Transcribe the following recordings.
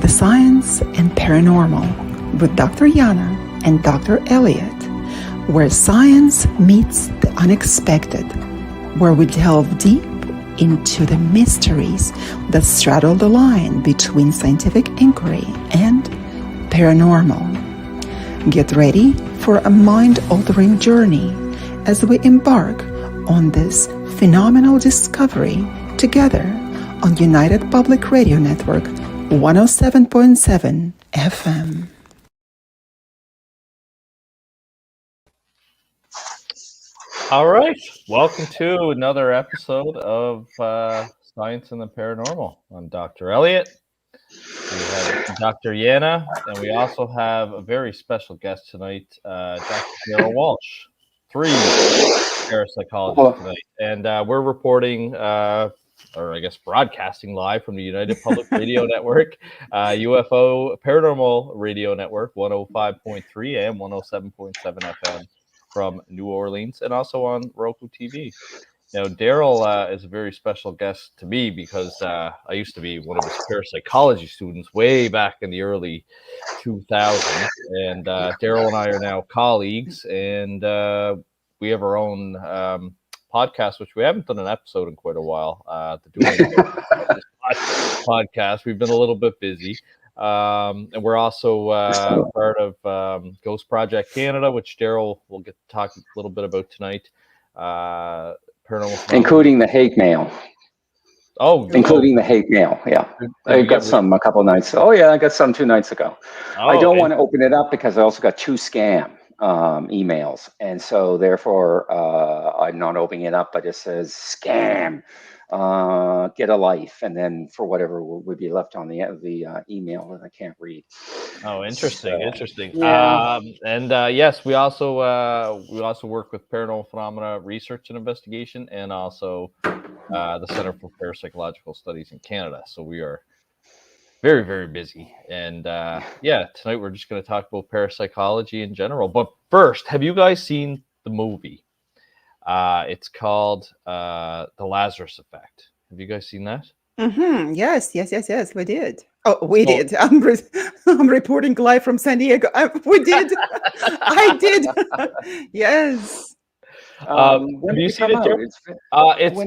The Science and Paranormal with Dr. Yana and Dr. Elliott, where science meets the unexpected, where we delve deep into the mysteries that straddle the line between scientific inquiry and paranormal. Get ready for a mind-altering journey as we embark on this phenomenal discovery together on United Public Radio Network 107.7 FM. All right, welcome to another episode of Science and the Paranormal. I'm Dr. Elliott. We have Dr. Yana, and we also have a very special guest tonight, Dr. Darryll Walsh. Three parapsychologists tonight, and we're reporting, or I guess broadcasting live from the United Public Radio Network, UFO Paranormal Radio Network, 105.3 and 107.7 FM from New Orleans, and also on Roku TV. Now, Darryll is a very special guest to me because I used to be one of his parapsychology students way back in the early 2000s, and Darryll and I are now colleagues, and we have our own podcast, which we haven't done an episode in quite a while. Doing this podcast, we've been a little bit busy. And we're also part of Ghost Project Canada, which Darryll will get to talk a little bit about tonight. Paranormal, including the hate mail. Including the hate mail. Yeah, I got some a couple nights. Oh yeah, I got some 2 nights ago. I don't want to open it up because I also got 2 scam emails, and so therefore I'm not opening it up. But it says scam. Get a life, and then for whatever would be left on the email that I can't read. Oh, interesting, interesting. Yeah. Yes, we also work with Paranormal Phenomena Research and Investigation, and also the Center for Parapsychological Studies in Canada. So we are very, very busy. And tonight we're just going to talk about parapsychology in general. But first, have you guys seen the movie? It's called The Lazarus Effect. Have you guys seen that? Mm-hmm. Yes, we did. We did. I'm reporting live from San Diego. We did. I did. Yes. Have you seen it, Jerry?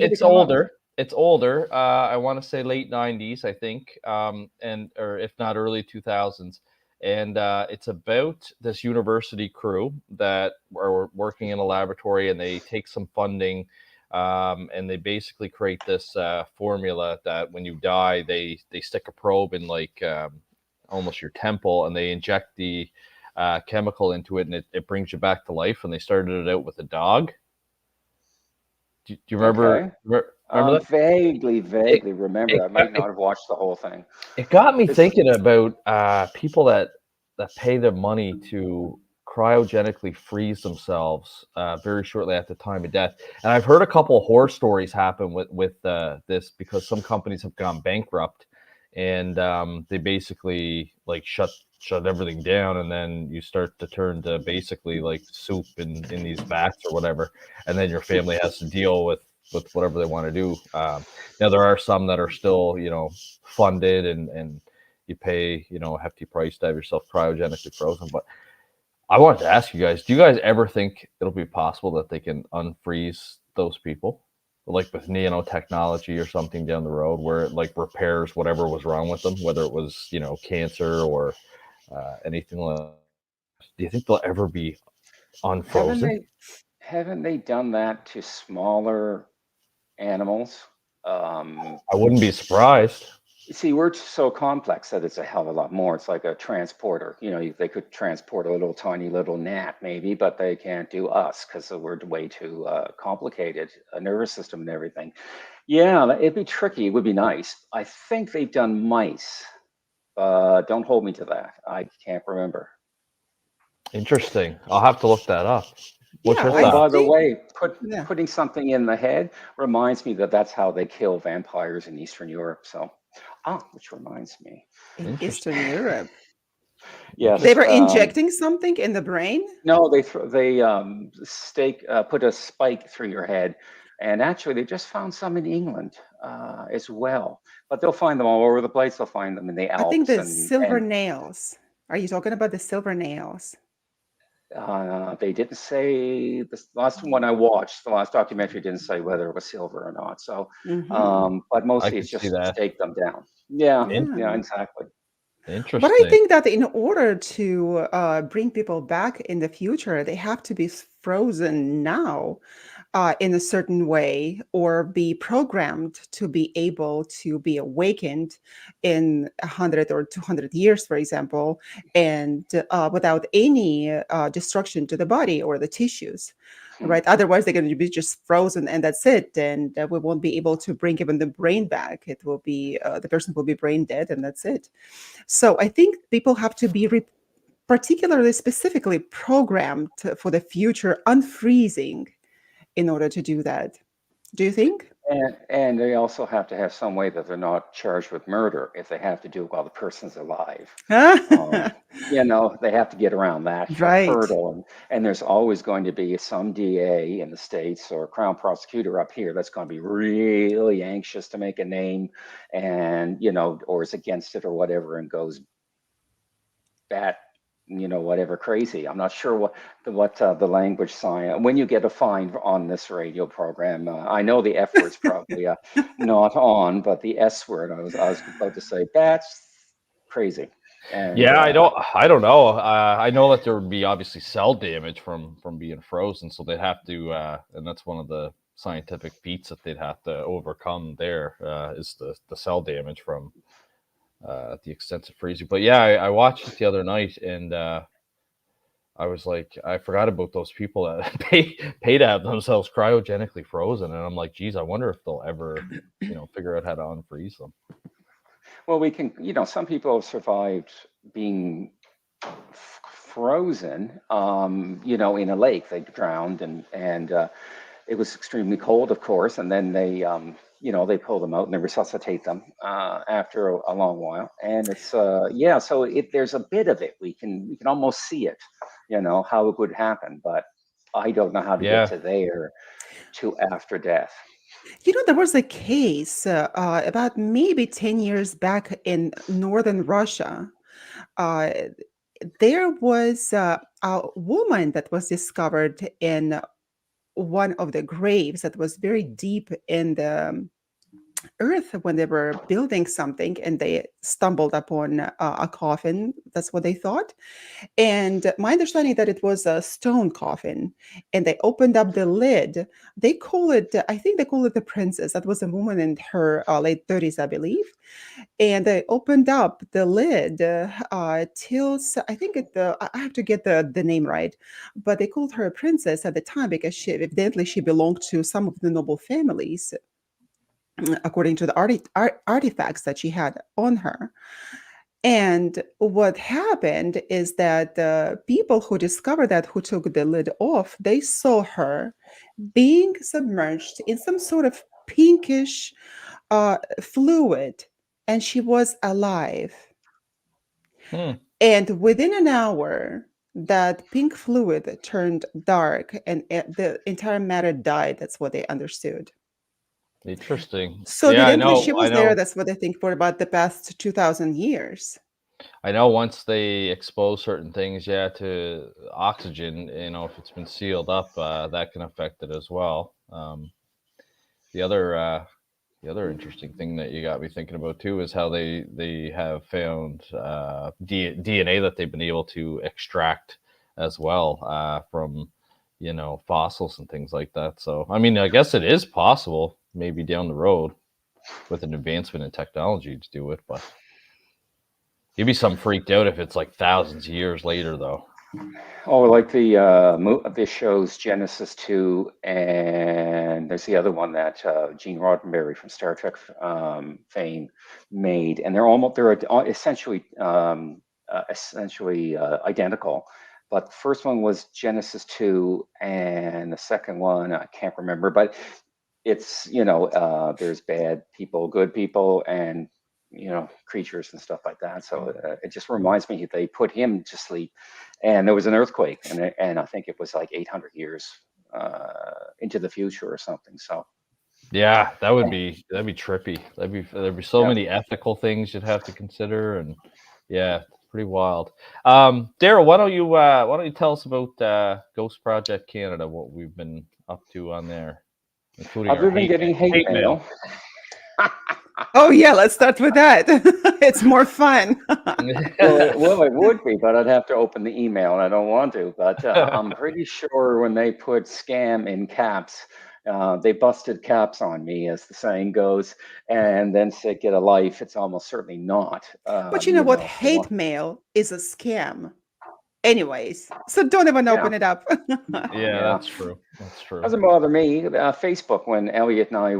It's older. It's older. I want to say late 90s, I think, or if not early 2000s. And it's about this university crew that are working in a laboratory, and they take some funding, and they basically create this formula that when you die, they stick a probe in like almost your temple, and they inject the chemical into it, and it brings you back to life. And they started it out with a dog. Do you remember? Okay. Remember that? Vaguely remember. I might not have watched the whole thing. It got me thinking about people that pay their money to cryogenically freeze themselves very shortly at the time of death. And I've heard a couple horror stories happen with this, because some companies have gone bankrupt, and they basically like shut everything down, and then you start to turn to basically like soup in these vats or whatever, and then your family has to deal with whatever they want to do. Now there are some that are still, funded, and you pay, a hefty price to have yourself cryogenically frozen. But I wanted to ask you guys, do you guys ever think it'll be possible that they can unfreeze those people, like with nanotechnology or something down the road, where it like repairs whatever was wrong with them, whether it was, cancer or anything like that? Do you think they'll ever be unfrozen? Haven't they done that to smaller animals? I wouldn't be surprised. See, we're so complex that it's a hell of a lot more. It's like a transporter. They could transport a little tiny little gnat maybe, but they can't do us because we're way too complicated, a nervous system and everything. Yeah, it'd be tricky. It would be nice. I think they've done mice. Don't hold me to that. I can't remember. Interesting. I'll have to look that up. By the way, putting something in the head reminds me that's how they kill vampires in Eastern Europe. So, which reminds me. In Eastern Europe. Yes. They were injecting something in the brain? No, they put a spike through your head. And actually, they just found some in England as well. but they'll find them all over the place. They'll find them in the Alps. I think the silver nails. Are you talking about the silver nails? They didn't say, the last one I watched, the last documentary didn't say whether it was silver or not. So, but mostly it's just take them down. Yeah, exactly. Interesting. But I think that in order to bring people back in the future, they have to be frozen now in a certain way, or be programmed to be able to be awakened in 100 or 200 years, for example, and without any destruction to the body or the tissues. Right. Otherwise, they're going to be just frozen, and that's it. And we won't be able to bring even the brain back. It will be the person will be brain dead, and that's it. So I think people have to be particularly specifically programmed for the future unfreezing in order to do that. Do you think? And they also have to have some way that they're not charged with murder if they have to do it while the person's alive. You know, they have to get around that hurdle. And there's always going to be some DA in the States or Crown prosecutor up here that's going to be really anxious to make a name, and, you know, or is against it or whatever, and goes bat, you know, whatever crazy. I'm not sure what the language sign. When you get a fine on this radio program, I know the F word's probably not on, but the S word, I was about to say, that's crazy. And, yeah, I don't know. I know that there would be obviously cell damage from being frozen, so they'd have to, and that's one of the scientific feats that they'd have to overcome. There is the cell damage from the extensive freezing. But yeah, I watched it the other night, and I was like, I forgot about those people that pay to have themselves cryogenically frozen, and I'm like, geez, I wonder if they'll ever, you know, figure out how to unfreeze them. Well, we can, you know, some people have survived being frozen, you know, in a lake. They drowned, and it was extremely cold, of course, and then they you know, they pull them out and they resuscitate them after a long while. And it's yeah, so there's a bit of it. We can almost see it, you know, how it would happen, but I don't know how to get to there, to after death. You know, there was a case about maybe 10 years back in northern Russia. There was a woman that was discovered in one of the graves that was very deep in the earth when they were building something, and they stumbled upon a coffin. That's what they thought. And my understanding that it was a stone coffin, and they opened up the lid. They call it, I think they call it the princess. That was a woman in her late 30s, I believe. And they opened up the lid till, I think I have to get the name right, but they called her a princess at the time because evidently she belonged to some of the noble families, according to the artifacts that she had on her. And what happened is that the people who discovered that, who took the lid off, they saw her being submerged in some sort of pinkish fluid, and she was alive. And within an hour, that pink fluid turned dark, and the entire matter died. That's what they understood. Interesting. So yeah, she was there. That's what I think, for about the past 2,000 years. I know once they expose certain things, to oxygen, you know, if it's been sealed up, that can affect it as well. The other interesting thing that you got me thinking about too is how they have found DNA that they've been able to extract as well from, you know, fossils and things like that. So, I mean, I guess it is possible maybe down the road with an advancement in technology to do it, but you'd be some freaked out if it's like thousands of years later, though. Oh, like the shows Genesis 2, and there's the other one that Gene Roddenberry from Star Trek fame made, and they're essentially identical. But the first one was Genesis 2, and the second one I can't remember. But it's, you know, there's bad people, good people, and, you know, creatures and stuff like that. So it just reminds me, they put him to sleep, and there was an earthquake, and I think it was like 800 years into the future or something. So Yeah, that'd be trippy. There'd be so many ethical things you'd have to consider, and yeah, pretty wild. Darryll, why don't you tell us about Ghost Project Canada, what we've been up to on there, including Other than getting hate mail. Oh yeah, let's start with that. It's more fun. well, it would be, but I'd have to open the email, and I don't want to. But I'm pretty sure when they put scam in caps, they busted caps on me, as the saying goes, and then said, "Get a life." It's almost certainly not. But you know what? Hate mail is a scam. Anyways, so don't even open it up. Yeah, that's true. That's true. Doesn't bother me. Facebook, when Elliott and I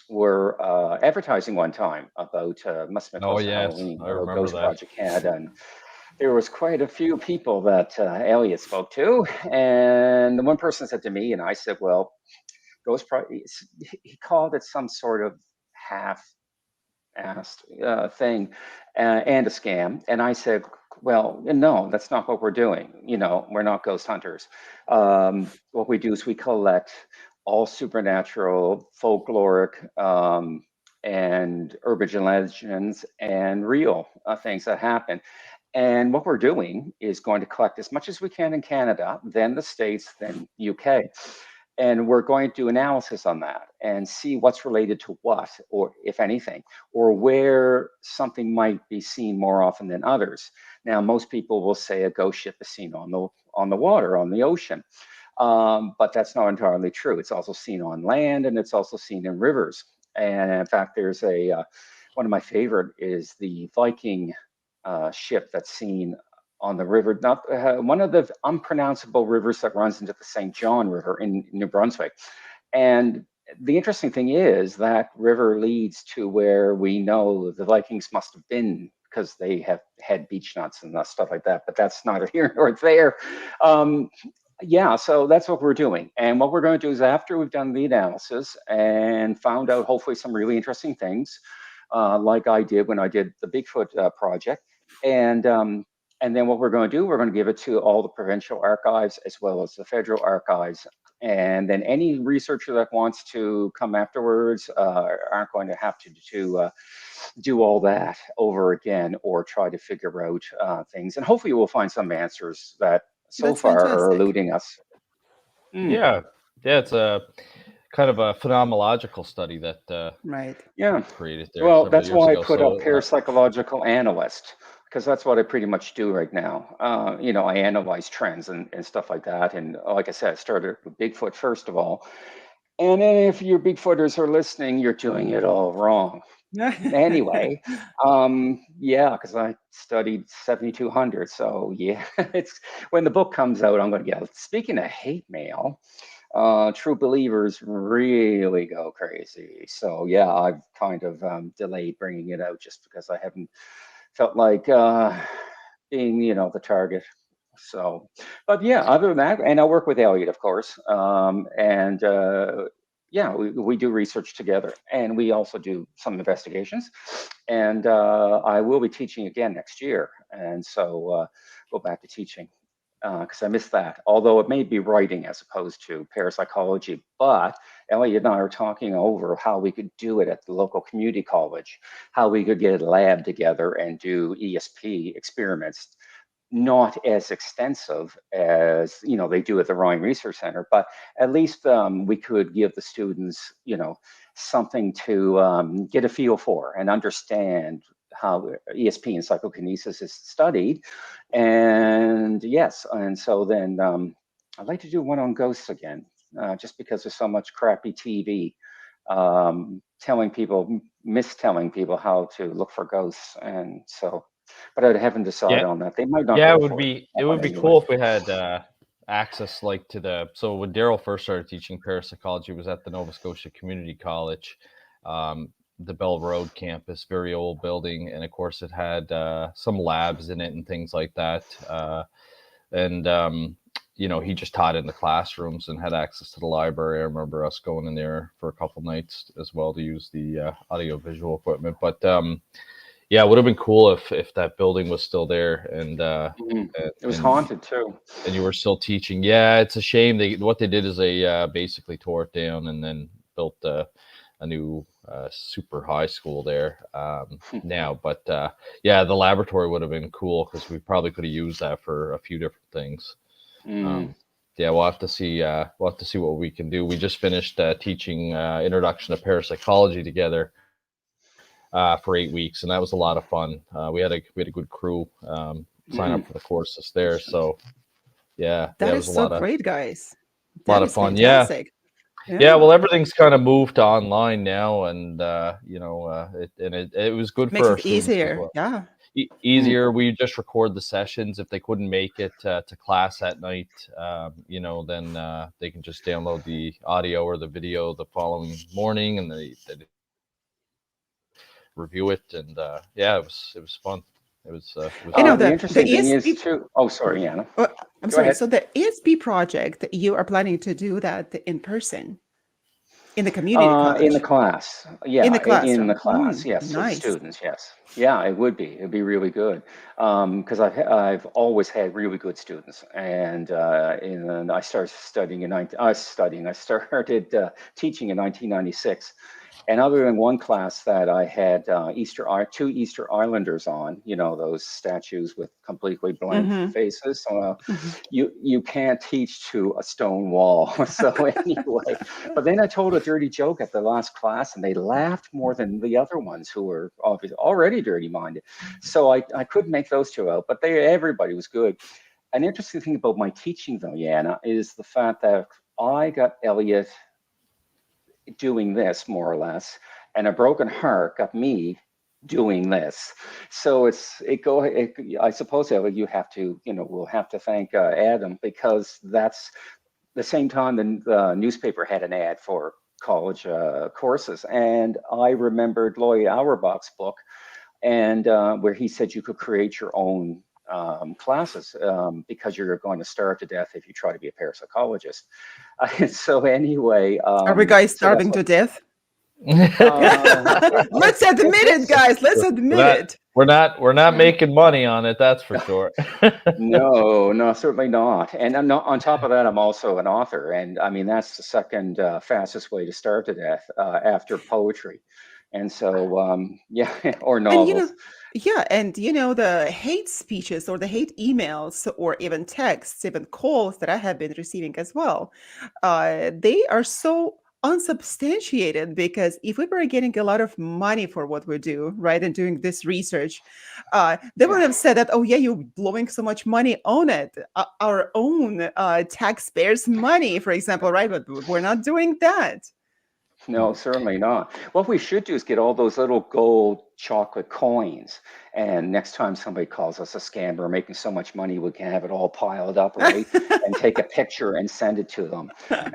were advertising one time about must have been close to Halloween, or Ghost Project Canada, and there was quite a few people that Elliott spoke to, and the one person said to me, and I said, "Well, Ghost Project," he called it some sort of half-assed thing and a scam, and I said, "Well, no, that's not what we're doing. We're not ghost hunters. What we do is we collect all supernatural, folkloric, and urban legends and real things that happen. And what we're doing is going to collect as much as we can in Canada, then the States, then UK. And we're going to do analysis on that and see what's related to what, or if anything, or where something might be seen more often than others. Now, most people will say a ghost ship is seen on the water, on the ocean. But that's not entirely true. It's also seen on land, and it's also seen in rivers. And in fact, there's one of my favorite is the Viking ship that's seen on the river, not one of the unpronounceable rivers that runs into the St. John River in New Brunswick. And the interesting thing is that river leads to where we know the Vikings must have been, because they have had beach nuts and stuff like that. But that's neither here nor there. Yeah, so that's what we're doing. And what we're going to do is, after we've done the analysis and found out hopefully some really interesting things, like I did when I did the Bigfoot project, and then what we're going to do, we're going to give it to all the provincial archives as well as the federal archives. And then any researcher that wants to come afterwards aren't going to have to do all that over again, or try to figure out things. And hopefully we'll find some answers that so far are eluding us. Yeah, it's a kind of a phenomenological study that created there. Well, that's why I put up parapsychological analyst, because that's what I pretty much do right now. I analyze trends and stuff like that. And like I said, I started with Bigfoot first of all. And then if your Bigfooters are listening, you're doing it all wrong. Anyway, because I studied 7200. So yeah, it's when the book comes out, I'm going to get. Speaking of hate mail, true believers really go crazy. So yeah, I've kind of delayed bringing it out just because I haven't felt like being, the target. So, but yeah, other than that, and I work with Elliott, of course, we do research together, and we also do some investigations. And I will be teaching again next year, and so go back to teaching because I missed that. Although it may be writing as opposed to parapsychology, but Elliott and I are talking over how we could do it at the local community college, how we could get a lab together and do ESP experiments. Not as extensive as they do at the Ryan Research Center, but at least we could give the students something to get a feel for and understand how ESP and psychokinesis is studied. And yes, and so then I'd like to do one on ghosts again, just because there's so much crappy TV mistelling people how to look for ghosts, and so. But I haven't decided on that. They might not. Yeah, it would be cool if we had access to so when Darryll first started teaching parapsychology, it was at the Nova Scotia Community College, the Bell Road campus, very old building, and of course it had some labs in it and things like that. He just taught in the classrooms and had access to the library. I remember us going in there for a couple nights as well to use the audio-visual equipment. But yeah, it would have been cool if that building was still there, and it was haunted too. And you were still teaching. Yeah, it's a shame. What they did is they basically tore it down and then built a new super high school there now. But yeah, the laboratory would have been cool because we probably could have used that for a few different things. Yeah, we'll have to see what we can do. We just finished teaching Introduction to Parapsychology together for 8 weeks, and that was a lot of fun. We had a good crew sign up for the courses there. So yeah, that it is was so great, guys. a lot of fun. Fantastic. Yeah, well, everything's kind of moved to online now, and it was good Makes for our it students as easier. well. Yeah. Easier. We just record the sessions. If they couldn't make it to class at night, then they can just download the audio or the video the following morning, and they review it. And yeah, it was fun. It was. The interesting thing is too. Oh, sorry, Yana. I'm sorry. Ahead. So the ESP project, you are planning to do that in person? In the community college? In the class, yeah. In the class, yes. Nice. For students, yes. Yeah, it would be. It'd be really good because I've always had really good students, and I started studying I started teaching in 1996. And other than one class that I had two Easter Islanders on, those statues with completely blank faces. So you can't teach to a stone wall. So anyway, but then I told a dirty joke at the last class, and they laughed more than the other ones who were obviously already dirty-minded. So I couldn't make those two out, but everybody was good. An interesting thing about my teaching, though, Yana, is the fact that I got Elliott doing this more or less, and a broken heart got me doing this. So I suppose you have to, we'll have to thank Adam, because that's the same time the newspaper had an ad for college courses, and I remembered Lloyd Auerbach's book, and where he said you could create your own classes because you're going to starve to death if you try to be a parapsychologist. So anyway, are we guys starving to death? Let's admit it, guys. Let's admit it. We're not making money on it, that's for sure. No, certainly not. And I'm not, on top of that, I'm also an author, and I mean that's the second fastest way to starve to death after poetry. And so, yeah, or novels. And the hate speeches or the hate emails or even texts, even calls that I have been receiving as well, they are so unsubstantiated, because if we were getting a lot of money for what we do, right, and doing this research, they would have said that, oh yeah, you're blowing so much money on it, our own taxpayers' money, for example, right? But we're not doing that. No, certainly not. What we should do is get all those little gold chocolate coins, and next time somebody calls us a scammer making so much money, we can have it all piled up, right? And take a picture and send it to them. Well,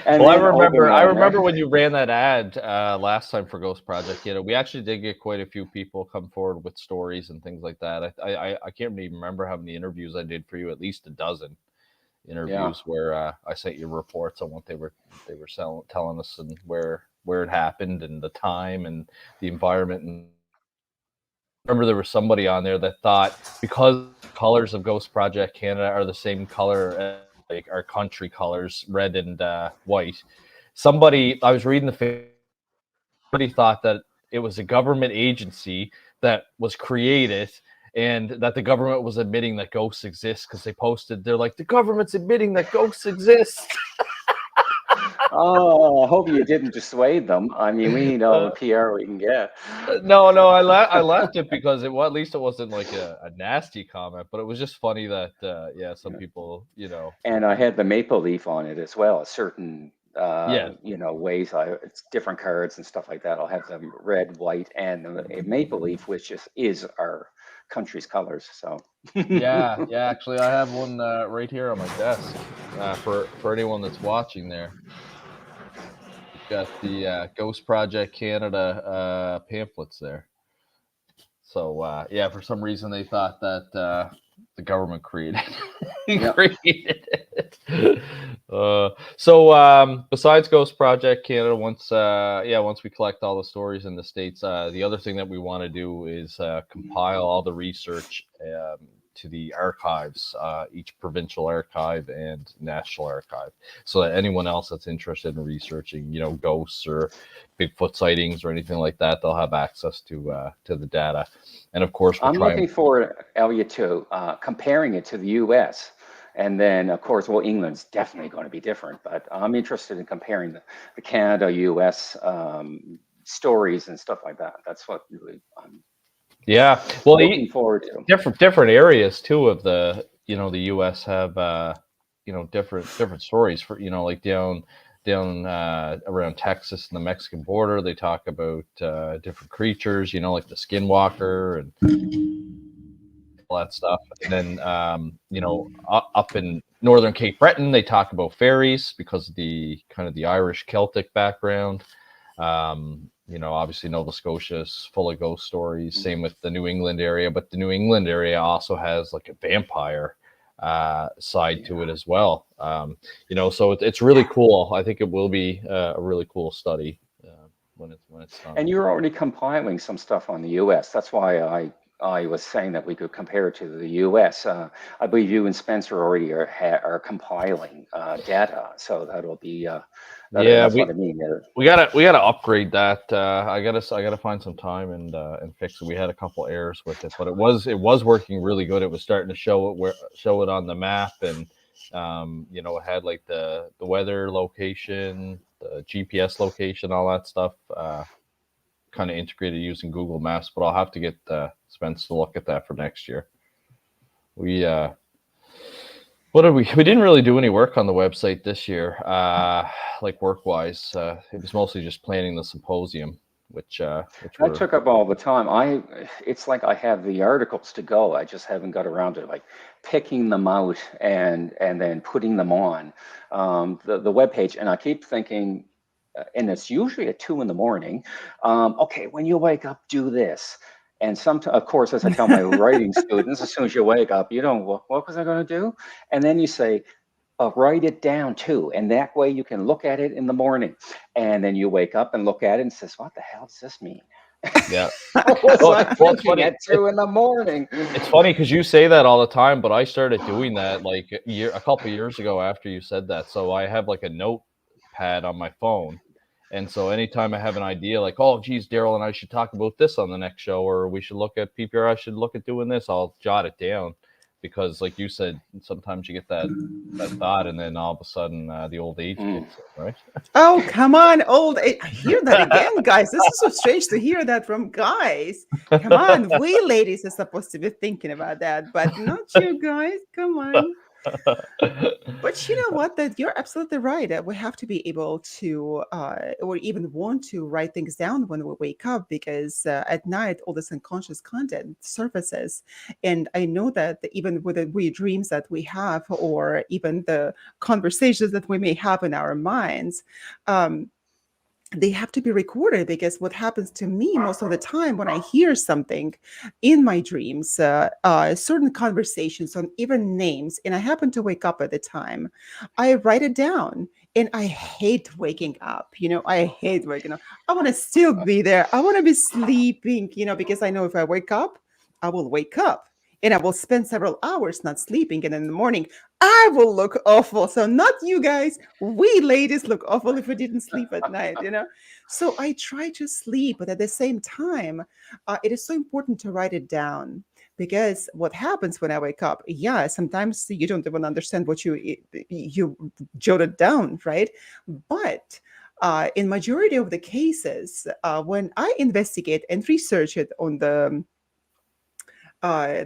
I remember when you ran that ad last time for Ghost Project. We actually did get quite a few people come forward with stories and things like that. I can't even remember how many interviews I did for you, at least a dozen interviews where I sent you reports on what they were telling us, and where it happened, and the time and the environment. And I remember there was somebody on there that thought because the colors of Ghost Project Canada are the same color as like our country colors, red and white. I was reading somebody thought that it was a government agency that was created, and that the government was admitting that ghosts exist, because they're like, the government's admitting that ghosts exist. Oh, I hope you didn't dissuade them. I mean, we need all the PR we can get. No, I left it because at least it wasn't like a nasty comment, but it was just funny that some people, And I had the maple leaf on it as well, a certain ways. It's different cards and stuff like that. I'll have the red, white, and a maple leaf, which is our country's colors. So actually I have one right here on my desk for anyone that's watching there. We've got the Ghost Project Canada pamphlets there. So for some reason they thought that the government created it. So besides Ghost Project Canada, once we collect all the stories in the States, the other thing that we want to do is compile all the research to the archives, each provincial archive and national archive, so that anyone else that's interested in researching, ghosts or Bigfoot sightings or anything like that, they'll have access to the data. And of course, I'm looking forward, Elliott, to comparing it to the U.S. And then, of course, England's definitely going to be different, but I'm interested in comparing the Canada, U.S. Stories and stuff like that. That's what really I'm looking forward to. Different areas too of the the U.S. have different stories for like down around Texas and the Mexican border. They talk about different creatures, like the skinwalker and all that stuff. And then up in northern Cape Breton, they talk about fairies because of the kind of the Irish Celtic background. Obviously Nova Scotia is full of ghost stories. Same with the New England area, but the New England area also has like a vampire side to it as well. So it's really cool. I think it will be a really cool study when it's done. And you're already compiling some stuff on the U.S. That's why I was saying that we could compare it to the U.S. I believe you and Spencer already are compiling data, so that'll be. That's what I mean. We gotta upgrade that. I gotta find some time and fix it. We had a couple errors with it, but it was working really good. It was starting to show it on the map, and it had like the weather location, the GPS location, all that stuff. Kind of integrated using Google Maps, but I'll have to get Spence to look at that for next year. We didn't really do any work on the website this year, like work-wise. It was mostly just planning the symposium, which took up all the time. It's like I have the articles to go. I just haven't got around to like picking them out and then putting them on the webpage. And I keep thinking, and it's usually at 2 a.m. Okay, when you wake up, do this. And of course, as I tell my writing students, as soon as you wake up, what was I going to do? And then you say, write it down too. And that way you can look at it in the morning. And then you wake up and look at it and says, what the hell does this mean? Yeah. It's funny. At 2 a.m. It's funny because you say that all the time, but I started doing that like a couple of years ago after you said that. So I have like a notepad on my phone. And so anytime I have an idea like, oh, geez, Darryll and I should talk about this on the next show, or we should look at PPR, I should look at doing this, I'll jot it down. Because like you said, sometimes you get that thought, and then all of a sudden the old age kicks in, right? Oh, come on, old age. I hear that again, guys. This is so strange to hear that from guys. Come on, we ladies are supposed to be thinking about that, but not you guys. Come on. But you know what? That you're absolutely right. We have to be able to, or even want to write things down when we wake up, because at night all this unconscious content surfaces. And I know that even with the weird dreams that we have, or even the conversations that we may have in our minds, they have to be recorded, because what happens to me most of the time when I hear something in my dreams, certain conversations on even names, and I happen to wake up at the time, I write it down. And I hate waking up. I hate waking up. I want to still be there. I want to be sleeping, because I know if I wake up, I will wake up. And I will spend several hours not sleeping. And in the morning, I will look awful. So not you guys, we ladies look awful if we didn't sleep at night, So I try to sleep, but at the same time, it is so important to write it down. Because what happens when I wake up, sometimes you don't even understand what you jotted down, right? But in majority of the cases, when I investigate and research it on the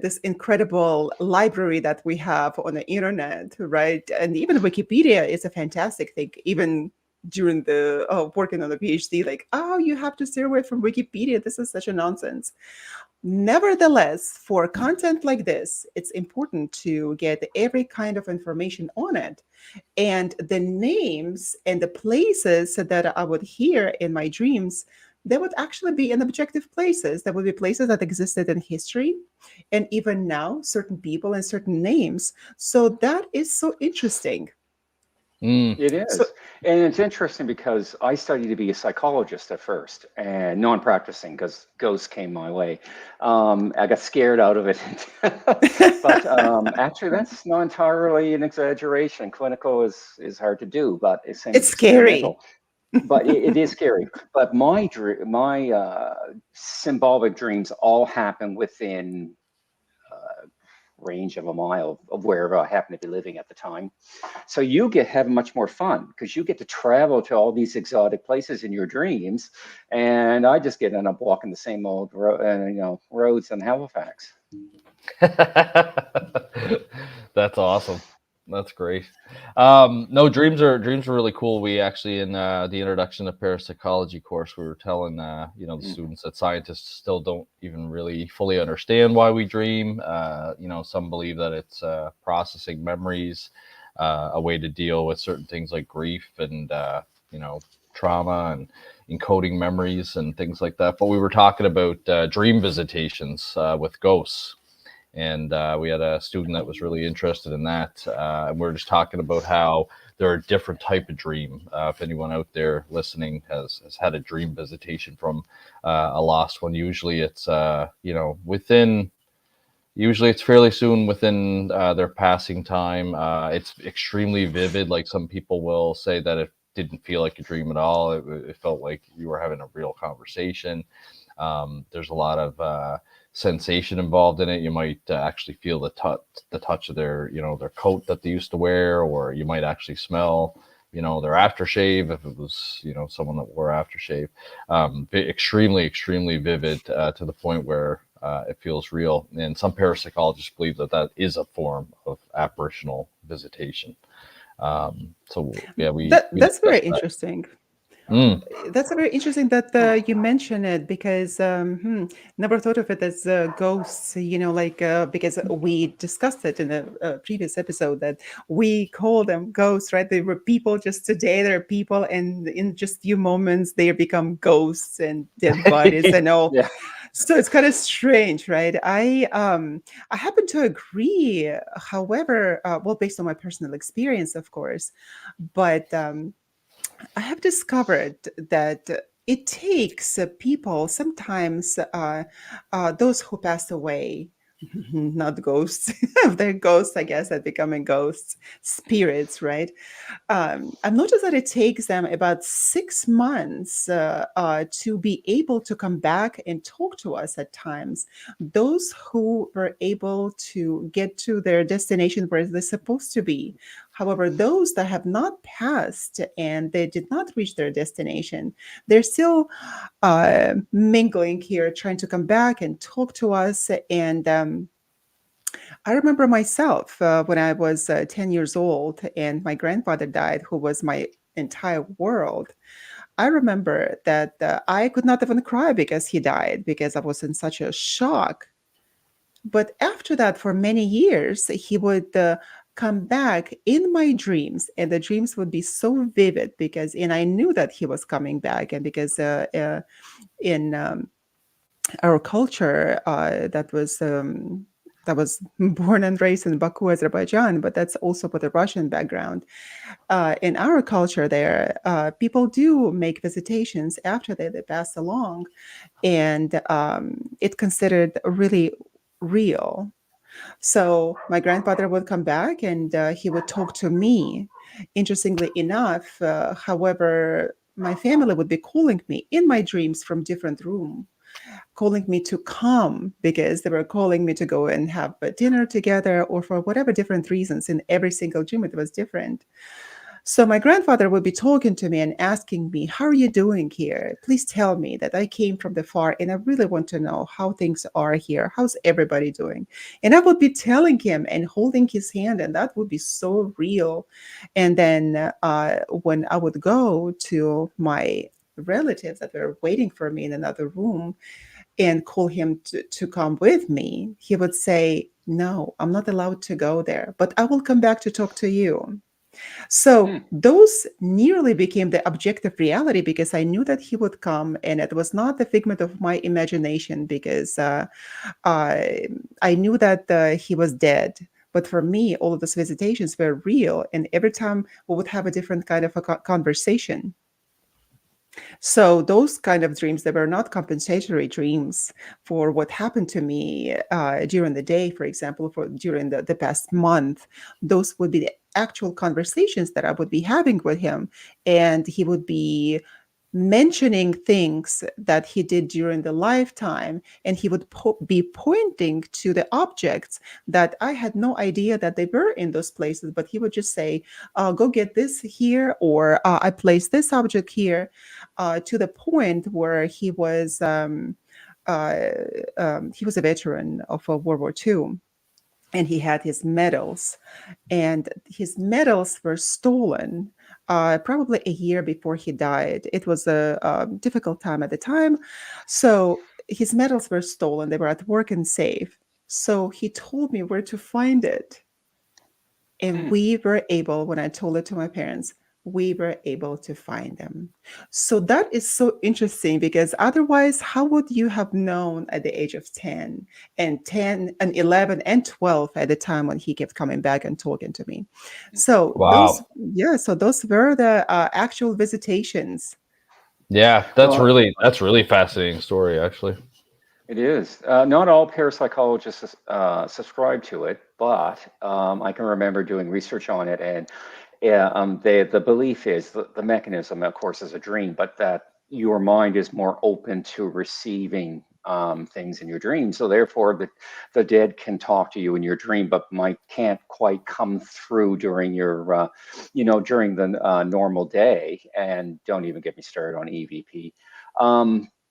this incredible library that we have on the internet, right? And even Wikipedia is a fantastic thing. Even during the working on the PhD, like, you have to stay away from Wikipedia. This is such a nonsense. Nevertheless, for content like this, it's important to get every kind of information on it. And the names and the places that I would hear in my dreams, they would actually be in objective places. There would be places that existed in history, and even now, certain people and certain names. So that is so interesting. It is. So, and it's interesting because I studied to be a psychologist at first, and non-practicing because ghosts came my way. I got scared out of it. But actually, that's not entirely an exaggeration. Clinical is hard to do, but it's scary. But it is scary. But my symbolic dreams all happen within range of a mile of wherever I happen to be living at the time. So you have much more fun because you get to travel to all these exotic places in your dreams, and I just end up walking the same old roads in Halifax. That's awesome. That's great. No, dreams are really cool. We actually, in the introduction to parapsychology course, we were telling the students that scientists still don't even really fully understand why we dream. Some believe that it's processing memories, a way to deal with certain things like grief and trauma, and encoding memories and things like that. But we were talking about dream visitations with ghosts. And we had a student that was really interested in that. And we were just talking about how there are different type of dream. If anyone out there listening has had a dream visitation from a lost one, usually it's usually it's fairly soon within their passing time. It's extremely vivid. Like, some people will say that it didn't feel like a dream at all. It felt like you were having a real conversation. There's a lot of sensation involved in it. You might actually feel the touch of their their coat that they used to wear, or you might actually smell their aftershave if it was someone that wore aftershave. Extremely vivid to the point where it feels real. And some parapsychologists believe that is a form of apparitional visitation. So yeah, that's very interesting. That's very interesting that you mention it, because never thought of it as ghosts, because we discussed it in a previous episode that we call them ghosts, right? They were people just today, they're people, and in just few moments they become ghosts and dead bodies and all. Yeah. So it's kind of strange, right? I happen to agree. However, based on my personal experience, of course, but I have discovered that it takes people sometimes, those who passed away, not ghosts, they're ghosts, I guess, that becoming ghosts, spirits, right? I've noticed that it takes them about 6 months to be able to come back and talk to us at times. Those who were able to get to their destination where they're supposed to be. However, those that have not passed and they did not reach their destination, they're still mingling here, trying to come back and talk to us. And I remember myself when I was 10 years old and my grandfather died, who was my entire world. I remember that I could not even cry because he died, because I was in such a shock. But after that, for many years, he would come back in my dreams, and the dreams would be so vivid and I knew that he was coming back. And because in our culture, that was born and raised in Baku, Azerbaijan, but that's also with a Russian background. In our culture there, people do make visitations after they pass along, and it's considered really real. So my grandfather would come back and he would talk to me. Interestingly enough, however, my family would be calling me in my dreams from different rooms, calling me to come because they were calling me to go and have a dinner together, or for whatever different reasons. In every single dream, it was different. So my grandfather would be talking to me and asking me, how are you doing here? Please tell me that I came from the far and I really want to know how things are here. How's everybody doing? And I would be telling him and holding his hand, and that would be so real. And then when I would go to my relatives that were waiting for me in another room and call him to come with me, he would say, no, I'm not allowed to go there, but I will come back to talk to you. So those nearly became the objective reality, because I knew that he would come, and it was not the figment of my imagination, because I knew that he was dead. But for me, all of those visitations were real. And every time we would have a different kind of a conversation. So those kind of dreams, they were not compensatory dreams for what happened to me during the day, for example, during the past month. Those would be the actual conversations that I would be having with him. And he would be mentioning things that he did during the lifetime, and he would be pointing to the objects that I had no idea that they were in those places, but he would just say, go get this here, or I placed this object here, to the point where he was a veteran of World War II, and he had his medals, and his medals were stolen probably a year before he died. It was a difficult time at the time. So his medals were stolen. They were at work and safe. So he told me where to find it. And we were able, when I told it to my parents, we were able to find them. So that is so interesting, because otherwise, how would you have known at the age of 10 and 11 and 12 at the time when he kept coming back and talking to me? So wow. those were the actual visitations. Yeah, that's really fascinating story, actually. It is. Not all parapsychologists subscribe to it, but I can remember doing research on it, and the belief is the mechanism, of course, is a dream, but that your mind is more open to receiving things in your dream. So therefore, the dead can talk to you in your dream, but can't quite come through during your, during the normal day. And don't even get me started on EVP.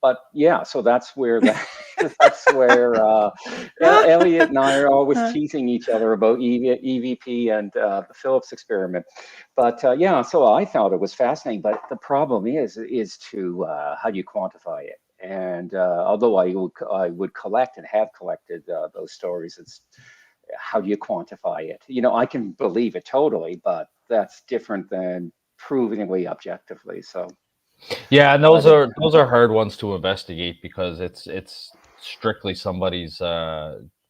But yeah, so that's where Elliott and I are always teasing each other about EVP and the Phillips experiment. But yeah, so I thought it was fascinating. But the problem is to how do you quantify it? And although I would collect and have collected those stories, it's how do you quantify it? I can believe it totally, but that's different than proving it objectively. So. Yeah, and those are hard ones to investigate, because it's strictly somebody's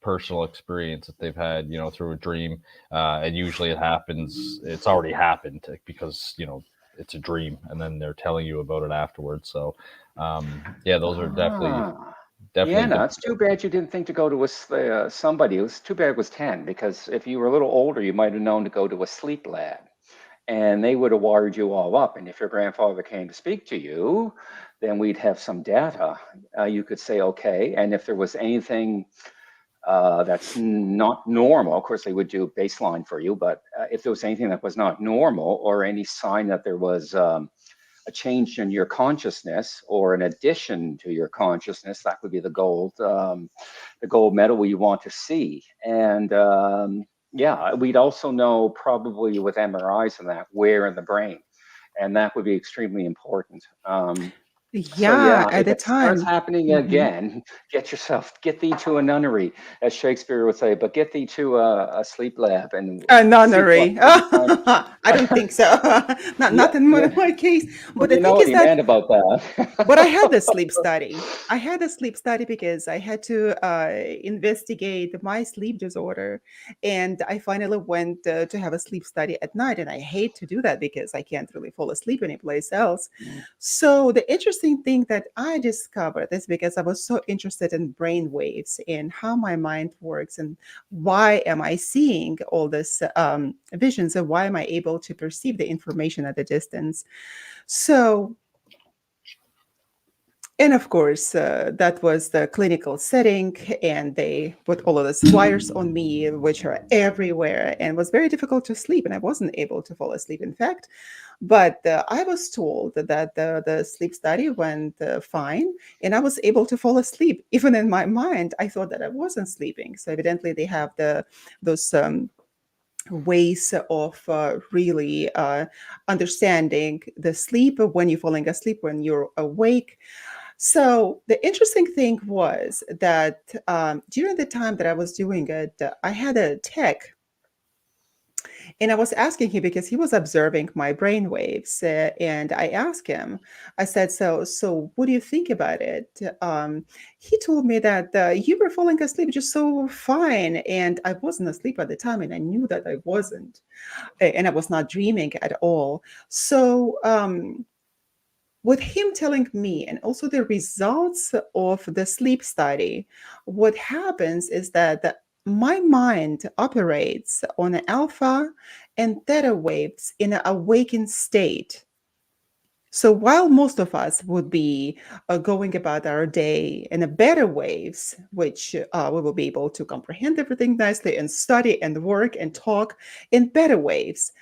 personal experience that they've had, through a dream, and usually it's already happened, because it's a dream, and then they're telling you about it afterwards. So yeah, those are definitely. Yeah, no, it's too bad you didn't think to go to somebody. It was too bad it was 10, because if you were a little older, you might have known to go to a sleep lab. And they would have wired you all up. And if your grandfather came to speak to you, then we'd have some data. You could say, okay. And if there was anything that's not normal, of course, they would do baseline for you. But if there was anything that was not normal, or any sign that there was a change in your consciousness or an addition to your consciousness, that would be the gold medal we want to see. And yeah, we'd also know probably with MRIs and that where in the brain, and that would be extremely important. At the if it starts time. happening again, get thee to a nunnery, as Shakespeare would say, but get thee to a sleep lab and a nunnery. I don't think so. Not in my case. But the thing is that meant about that. But I had the sleep study. I had a sleep study because I had to investigate my sleep disorder, and I finally went to have a sleep study at night. And I hate to do that because I can't really fall asleep anyplace else. So the interesting thing that I discovered is because I was so interested in brain waves and how my mind works, and why am I seeing all this visions, and why am I able to perceive the information at a distance. So, and of course, that was the clinical setting, and they put all of the wires on me, which are everywhere, and it was very difficult to sleep, and I wasn't able to fall asleep, in fact. But I was told that the sleep study went fine, and I was able to fall asleep. Even in my mind, I thought that I wasn't sleeping. So evidently they have those ways of really understanding the sleep, when you're falling asleep, when you're awake. So the interesting thing was that during the time that I was doing it, I had a tech, And I was asking him because he was observing my brain waves, and I asked him, I said, so what do you think about it? He told me that you were falling asleep just so fine. And I wasn't asleep at the time, and I knew that I wasn't. And I was not dreaming at all. So with him telling me, and also the results of the sleep study, what happens is that my mind operates on alpha and theta waves in an awakened state. So while most of us would be going about our day in a beta waves, which we will be able to comprehend everything nicely and study and work and talk in beta waves.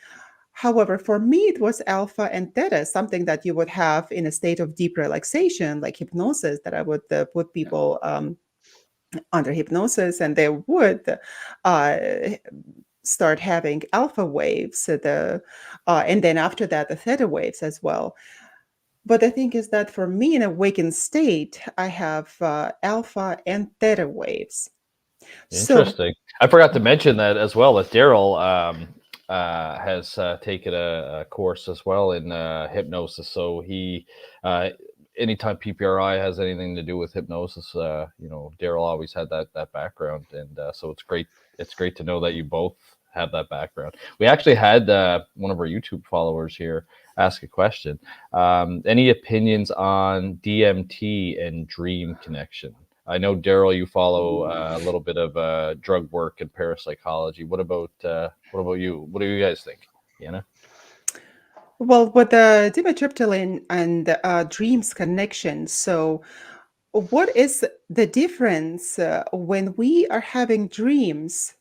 However, for me, it was alpha and theta, something that you would have in a state of deep relaxation, like hypnosis, that I would put people under hypnosis, and they would start having alpha waves, and then after that, the theta waves as well. But the thing is that for me, in awakened state, I have alpha and theta waves. Interesting. I forgot to mention that as well, that Darryll has taken a course as well in hypnosis. So he, anytime PPRI has anything to do with hypnosis, Darryll always had that background, and so it's great. It's great to know that you both have that background. We actually had one of our YouTube followers here ask a question. Any opinions on DMT and dream connection? I know, Darryll, you follow a little bit of drug work and parapsychology. What about you? What do you guys think, Yana? Well, with the dimethyltryptamine and dreams connection, so what is the difference when we are having dreams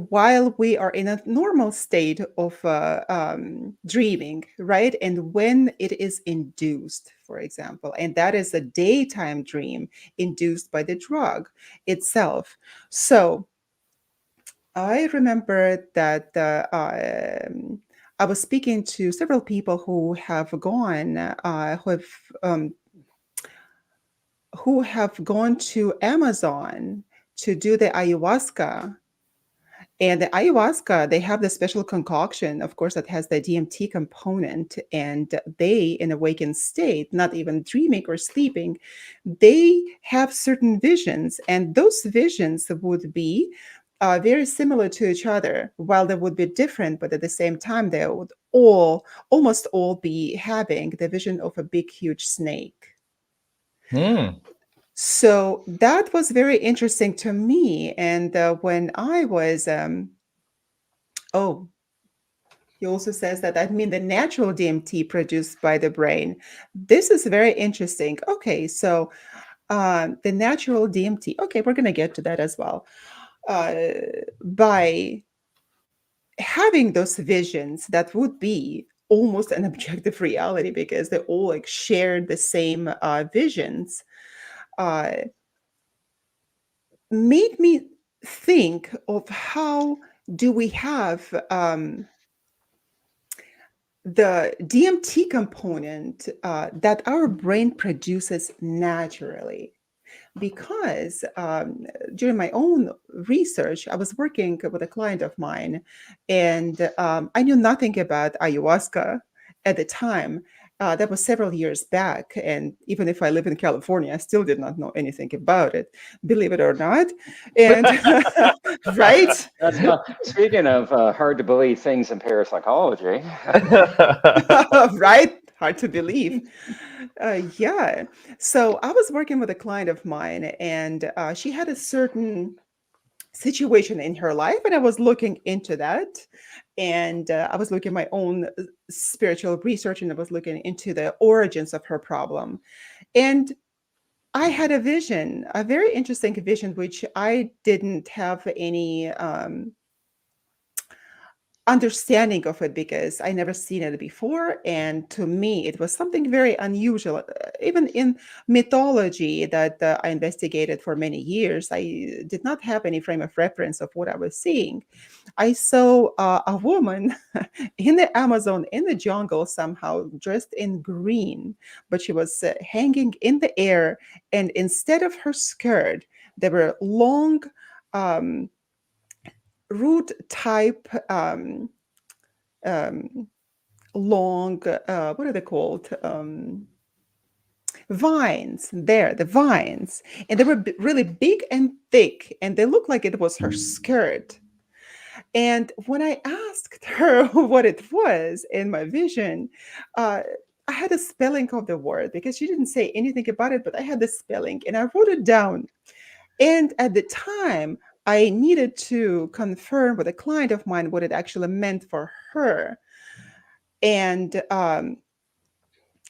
while we are in a normal state of dreaming, right? And when it is induced, for example, and that is a daytime dream induced by the drug itself. So I remember that I was speaking to several people who have gone, who have gone to Amazon to do the ayahuasca. And the ayahuasca, they have the special concoction, of course, that has the DMT component. And they, in awakened state, not even dreaming or sleeping, they have certain visions. And those visions would be very similar to each other. While they would be different, but at the same time, they would almost all be having the vision of a big, huge snake. So that was very interesting to me. And when I was, he also says that the natural DMT produced by the brain. This is very interesting. Okay, so the natural DMT. Okay, we're going to get to that as well. By having those visions, that would be almost an objective reality because they all like share the same visions. Made me think of how do we have the DMT component that our brain produces naturally. Because during my own research, I was working with a client of mine, and I knew nothing about ayahuasca at the time. That was several years back. And even if I live in California, I still did not know anything about it, believe it or not. And right? That's speaking of hard to believe things in parapsychology. Right? Hard to believe. Yeah. So I was working with a client of mine, and she had a certain situation in her life, and I was looking into that. And I was looking at my own spiritual research, and I was looking into the origins of her problem. And I had a vision, a very interesting vision, which I didn't have any understanding of it because I never seen it before. And to me, it was something very unusual. Even in mythology that I investigated for many years, I did not have any frame of reference of what I was seeing. I saw a woman in the Amazon, in the jungle, somehow dressed in green, but she was hanging in the air. And instead of her skirt, there were long, root type long, what are they called? Vines. The vines. And they were really big and thick, and they looked like it was her skirt. And when I asked her what it was in my vision, I had a spelling of the word because she didn't say anything about it, but I had the spelling and I wrote it down. And at the time, I needed to confirm with a client of mine what it actually meant for her. And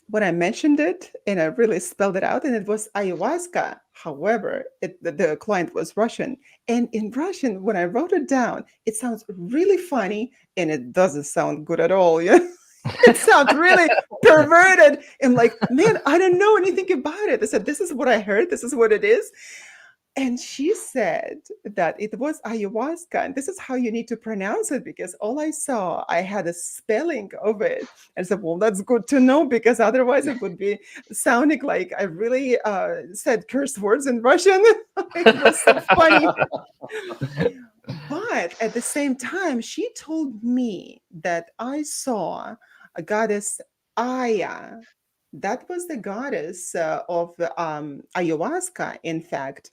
when I mentioned it and I really spelled it out, and it was ayahuasca. However, the client was Russian. And in Russian, when I wrote it down, it sounds really funny and it doesn't sound good at all. Yeah. It sounds really perverted. And like, man, I don't know anything about it. I said, this is what I heard. This is what it is. And she said that it was ayahuasca, and this is how you need to pronounce it, because all I saw, I had a spelling of it. And I said, well, that's good to know, because otherwise it would be sounding like I really said curse words in Russian. It was so funny. But at the same time, she told me that I saw a goddess Aya. That was the goddess of ayahuasca, in fact.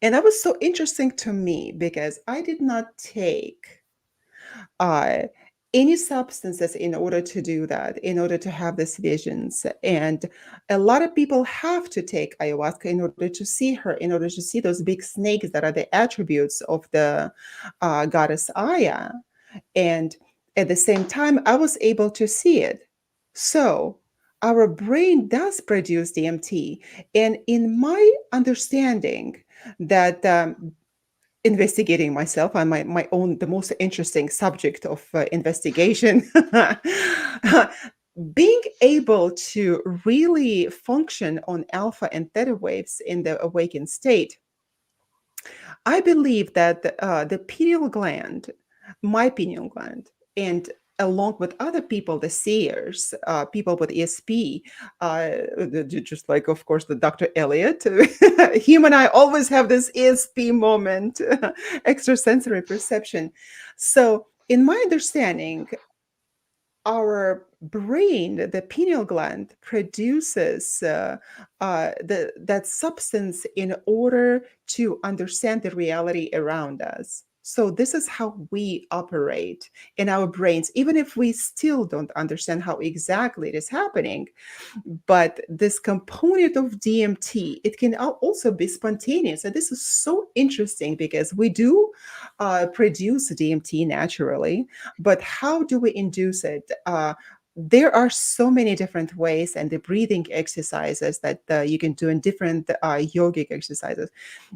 And that was so interesting to me because I did not take uh, any substances in order to do that, in order to have these visions. And a lot of people have to take ayahuasca in order to see her, in order to see those big snakes that are the attributes of the goddess Aya. And at the same time, I was able to see it. So our brain does produce DMT. And in my understanding, that investigating myself on my own, the most interesting subject of investigation, being able to really function on alpha and theta waves in the awakened state, I believe that the pineal gland, my pineal gland, and along with other people, the seers, people with ESP, just like, of course, the Dr. Elliott, him and I always have this ESP moment, extrasensory perception. So in my understanding, our brain, the pineal gland, produces that substance in order to understand the reality around us. So this is how we operate in our brains, even if we still don't understand how exactly it is happening. But this component of DMT, it can also be spontaneous. And this is so interesting because we do produce DMT naturally, but how do we induce it? There are so many different ways, and the breathing exercises that you can do in different yogic exercises.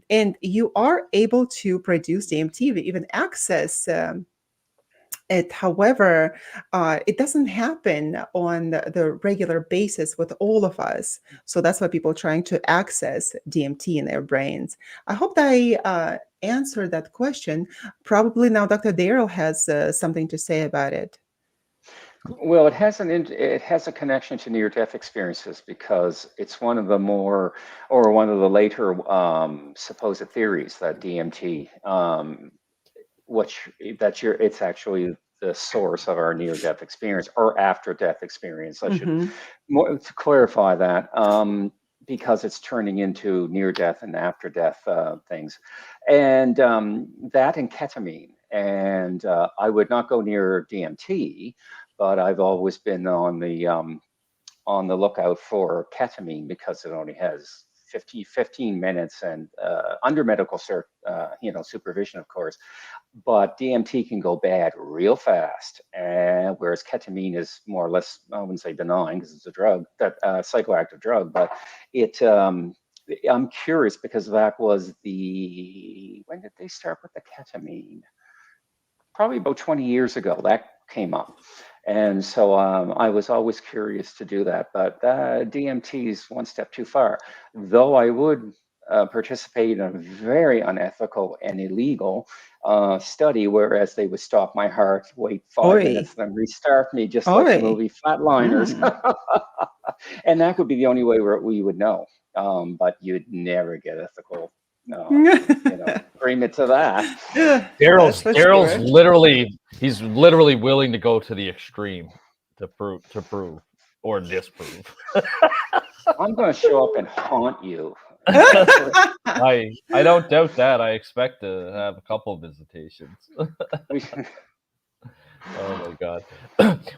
And you are able to produce DMT, even access it. However, it doesn't happen on the regular basis with all of us. So that's why people are trying to access DMT in their brains. I hope that I answered that question. Probably now Dr. Darryll has something to say about it. Well, it has a connection to near-death experiences because it's one of the more, or one of the later supposed theories that DMT, it's actually the source of our near-death experience or after-death experience. I should to clarify that because it's turning into near-death and after-death things, and that and ketamine. And I would not go near DMT. But I've always been on the lookout for ketamine because it only has 15 minutes and under medical supervision, of course. But DMT can go bad real fast, and whereas ketamine is more or less, I wouldn't say benign because it's a drug, that psychoactive drug, but it. I'm curious because that was when did they start with the ketamine? Probably about 20 years ago that came up. And so I was always curious to do that, but DMT is one step too far. Though I would participate in a very unethical and illegal study, whereas they would stop my heart, wait 5 minutes, then restart me, just like the movie Flatliners. And that could be the only way where we would know. But you'd never get ethical agreement to that. Yeah, Daryl's literally willing to go to the extreme to prove or disprove. I'm going to show up and haunt you. I don't doubt that. I expect to have a couple of visitations. Oh my God.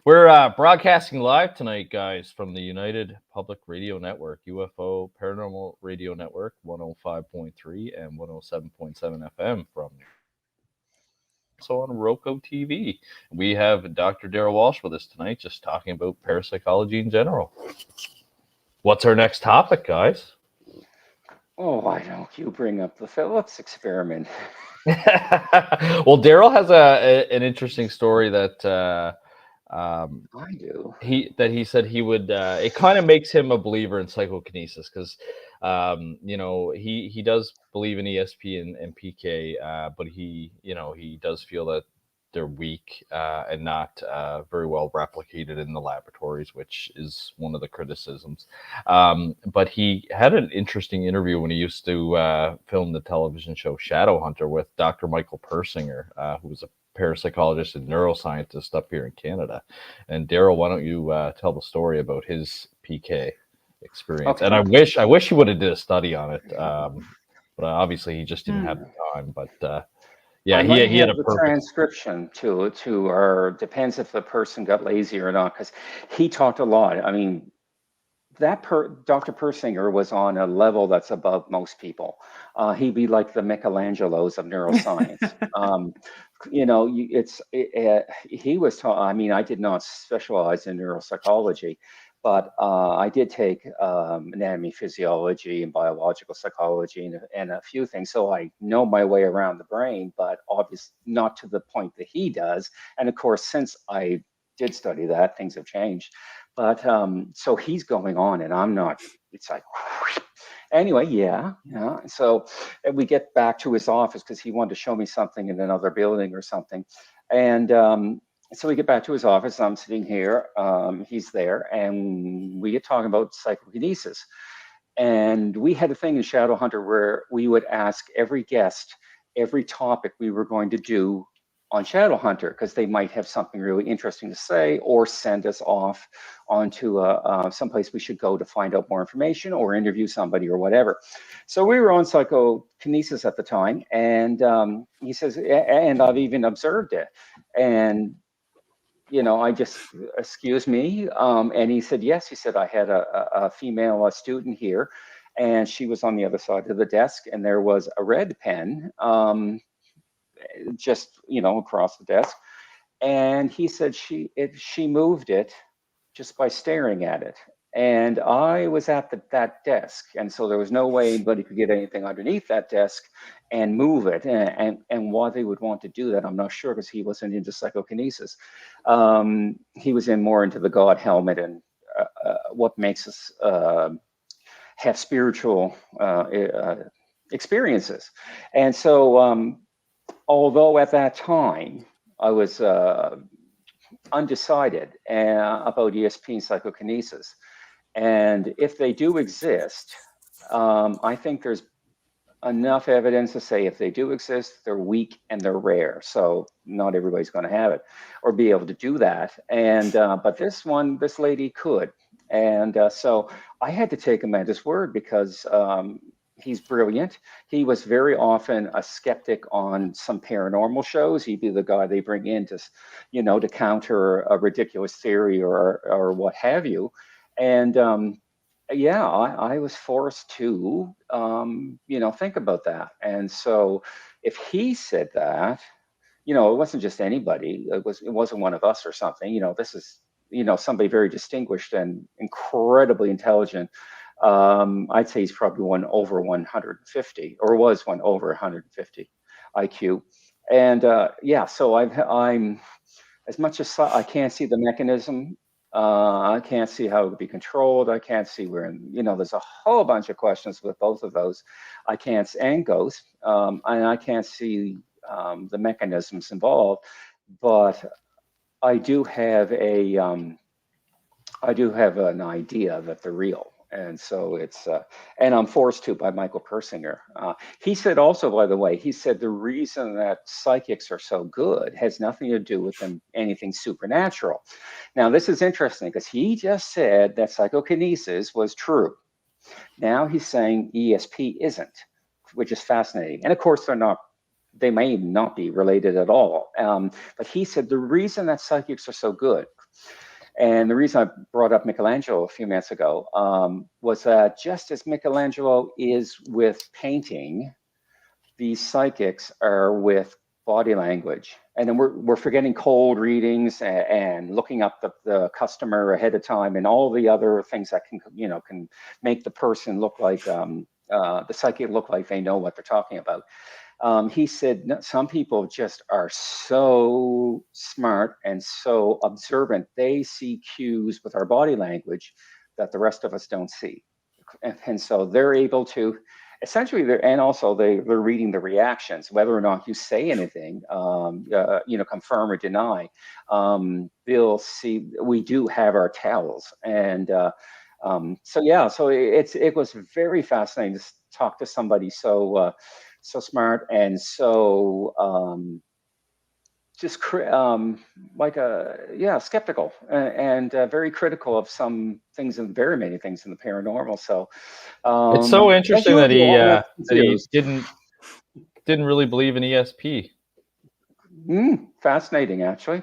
We're broadcasting live tonight, guys, from the United Public Radio Network, UFO Paranormal Radio Network, 105.3 and 107.7 FM from also on Roku TV. We have Dr. Darryll Walsh with us tonight, just talking about parapsychology in general. What's our next topic, guys? Oh, why don't you bring up the Phillips experiment? Well, Darryll has an interesting story that I do. He said he would. It kind of makes him a believer in psychokinesis because, he does believe in ESP and PK, but he does feel that they're weak and not very well replicated in the laboratories, which is one of the criticisms. But he had an interesting interview when he used to film the television show Shadowhunter with Dr. Michael Persinger, who was a parapsychologist and neuroscientist up here in Canada. And Darryll, why don't you tell the story about his PK experience? Okay. And I wish he would have did a study on it, but obviously he just didn't have the time. But yeah, he had a perfect transcription to or depends if the person got lazy or not, because he talked a lot. I mean, Dr. Persinger was on a level that's above most people. He'd be like the Michelangelos of neuroscience. He was taught. I mean, I did not specialize in neuropsychology, but I did take anatomy, physiology, and biological psychology, and a few things. So I know my way around the brain, but obviously not to the point that he does. And of course, since I did study that, things have changed. But so he's going on, and I'm not. It's like, anyway, yeah. So we get back to his office because he wanted to show me something in another building or something, and so we get back to his office. I'm sitting here. He's there, and we get talking about psychokinesis. And we had a thing in Shadowhunter where we would ask every guest every topic we were going to do on Shadowhunter, because they might have something really interesting to say or send us off onto someplace we should go to find out more information or interview somebody or whatever. So we were on psychokinesis at the time, and he says, and I've even observed it. And I just, excuse me. And he said, yes. He said, I had a female student here, and she was on the other side of the desk, and there was a red pen just across the desk, and he said she moved it just by staring at it. And I was at that desk, and so there was no way anybody could get anything underneath that desk and move it. And why they would want to do that, I'm not sure, because he wasn't into psychokinesis. He was more into the God helmet and what makes us have spiritual experiences. And so although at that time I was undecided about ESP and psychokinesis, and if they do exist, I think there's enough evidence to say if they do exist, they're weak and they're rare. So not everybody's going to have it or be able to do that. And but this lady could. And so I had to take him at his word, because he's brilliant. He was very often a skeptic on some paranormal shows. He'd be the guy they bring in to, to counter a ridiculous theory or what have you. And I was forced to, think about that. And so if he said that, it wasn't just anybody. It wasn't one of us or something. This is, somebody very distinguished and incredibly intelligent. I'd say he's probably one over 150, or was one over 150 IQ. And so I'm, as much as I can't see the mechanism, I can't see how it would be controlled. I can't see where, there's a whole bunch of questions with both of those. I can't, and ghosts, and I can't see the mechanisms involved, but I do have an idea that they're real. And so it's, and I'm forced to by Michael Persinger. He said also, by the way, he said the reason that psychics are so good has nothing to do with them, anything supernatural. Now, this is interesting because he just said that psychokinesis was true. Now he's saying ESP isn't, which is fascinating. And of course, they may not be related at all. But he said the reason that psychics are so good, and the reason I brought up Michelangelo a few minutes ago, was that just as Michelangelo is with painting, these psychics are with body language. And then we're forgetting cold readings and looking up the customer ahead of time and all the other things that can make the person look like, the psychic look like they know what they're talking about. He said some people just are so smart and so observant. They see cues with our body language that the rest of us don't see. And so they're able to, essentially, they're reading the reactions, whether or not you say anything, confirm or deny. They'll see, we do have our tells. And so it was very fascinating to talk to somebody so smart and so skeptical and very critical of some things and very many things in the paranormal. So it's so interesting that he didn't really believe in ESP. Fascinating, actually.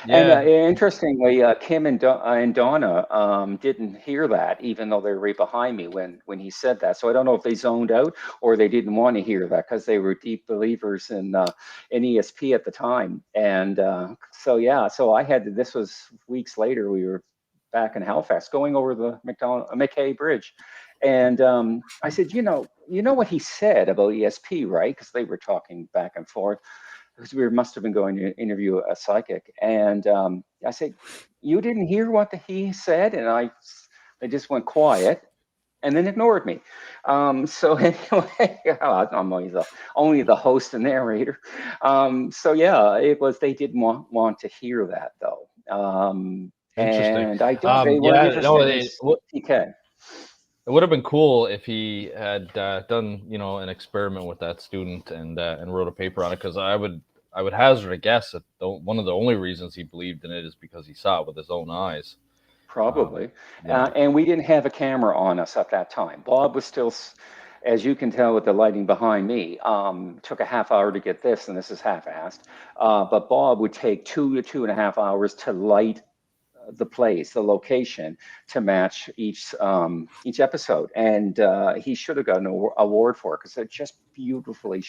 Yeah. And interestingly, Kim and Donna didn't hear that, even though they were right behind me when he said that. So I don't know if they zoned out or they didn't want to hear that because they were deep believers in ESP at the time. And so I had this was weeks later. We were back in Halifax going over the McKay Bridge. And I said, you know what he said about ESP, right? Because they were talking back and forth. Because we must have been going to interview a psychic. And I said, you didn't hear what he said? And they just went quiet and then ignored me. So anyway, I'm only the host and narrator. It was, they didn't want to hear that though. Interesting. And I don't, they weren't interested in PK. It would have been cool if he had done, an experiment with that student and wrote a paper on it, because I would hazard a guess that one of the only reasons he believed in it is because he saw it with his own eyes. Probably. And we didn't have a camera on us at that time. Bob was still, as you can tell with the lighting behind me, took a half hour to get this, and this is half-assed. But Bob would take 2 to 2.5 hours to light the place, the location, to match each episode, and he should have gotten an award for it because they're just beautifully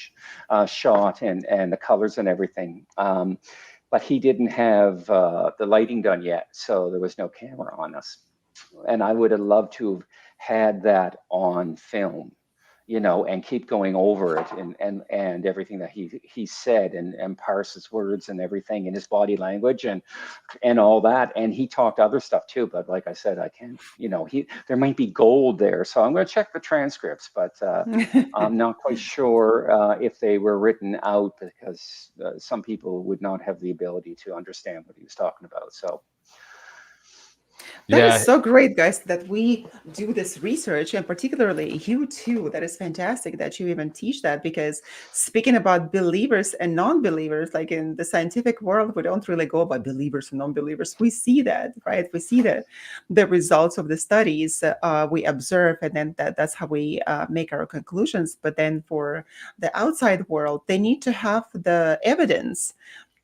shot and the colors and everything. But he didn't have the lighting done yet, so there was no camera on us. And I would have loved to have had that on film, and keep going over it and everything that he said and parse his words and everything in his body language and all that. And he talked other stuff too, but like I said, I can't, there might be gold there. So I'm going to check the transcripts, but I'm not quite sure if they were written out because some people would not have the ability to understand what he was talking about. So. That is so great, guys, that we do this research, and particularly you too. That is fantastic that you even teach that, because speaking about believers and non-believers, like in the scientific world, we don't really go by believers and non-believers. We see that, right? We see that the results of the studies we observe, and then that's how we make our conclusions. But then for the outside world, they need to have the evidence.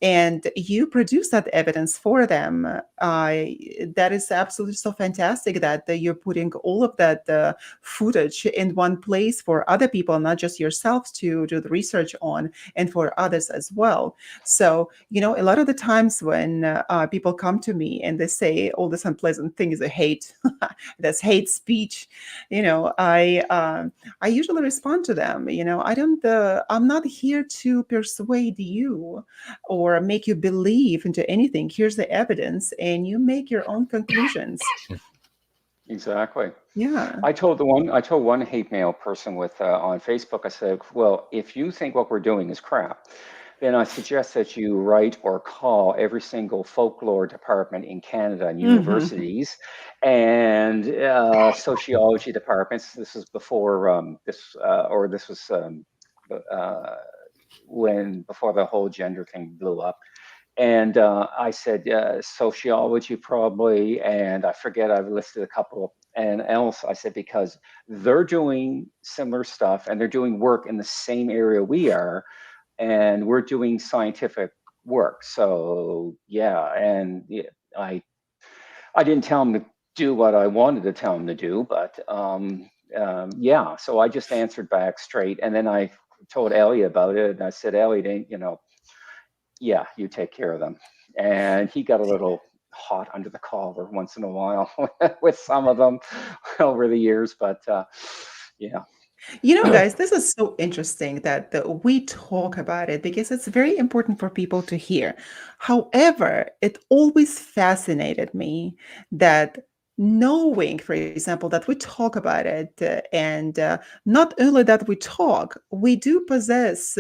And you produce that evidence for them. That is absolutely so fantastic that you're putting all of that footage in one place for other people, not just yourselves to do the research on, and for others as well. So, a lot of the times when people come to me and they say all this unpleasant thing is a hate, that's hate speech, I usually respond to them. I'm not here to persuade you or make you believe into anything. Here's the evidence, and you make your own conclusions. Exactly. Yeah. I told one hate mail person on Facebook, I said, well, if you think what we're doing is crap, then I suggest that you write or call every single folklore department in Canada and Mm-hmm. universities and sociology departments. This was before this was before the whole gender thing blew up. And I said sociology probably, and I forget, I've listed a couple. And else I said, because they're doing similar stuff and they're doing work in the same area we are, and we're doing scientific work. So yeah, and I didn't tell them to do what I wanted to tell them to do, but yeah. So I just answered back straight, and then I told Elliott about it, and I said, Elliott, yeah, you take care of them. And he got a little hot under the collar once in a while with some of them over the years, but yeah. Guys, this is so interesting that we talk about it because it's very important for people to hear. However, it always fascinated me that knowing, for example, that we talk about it, and not only that we talk, we do possess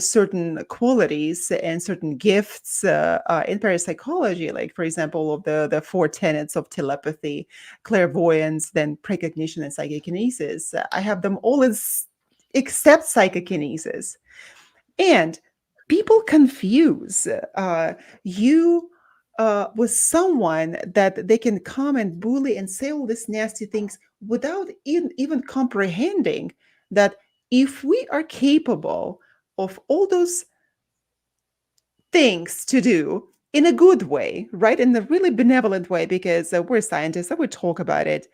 certain qualities and certain gifts in parapsychology, like, for example, of the four tenets of telepathy, clairvoyance, then precognition, and psychokinesis. I have them all except psychokinesis. And people confuse you with someone that they can come and bully and say all these nasty things without even comprehending that if we are capable of all those things to do in a good way, right? In a really benevolent way, because we're scientists and we talk about it.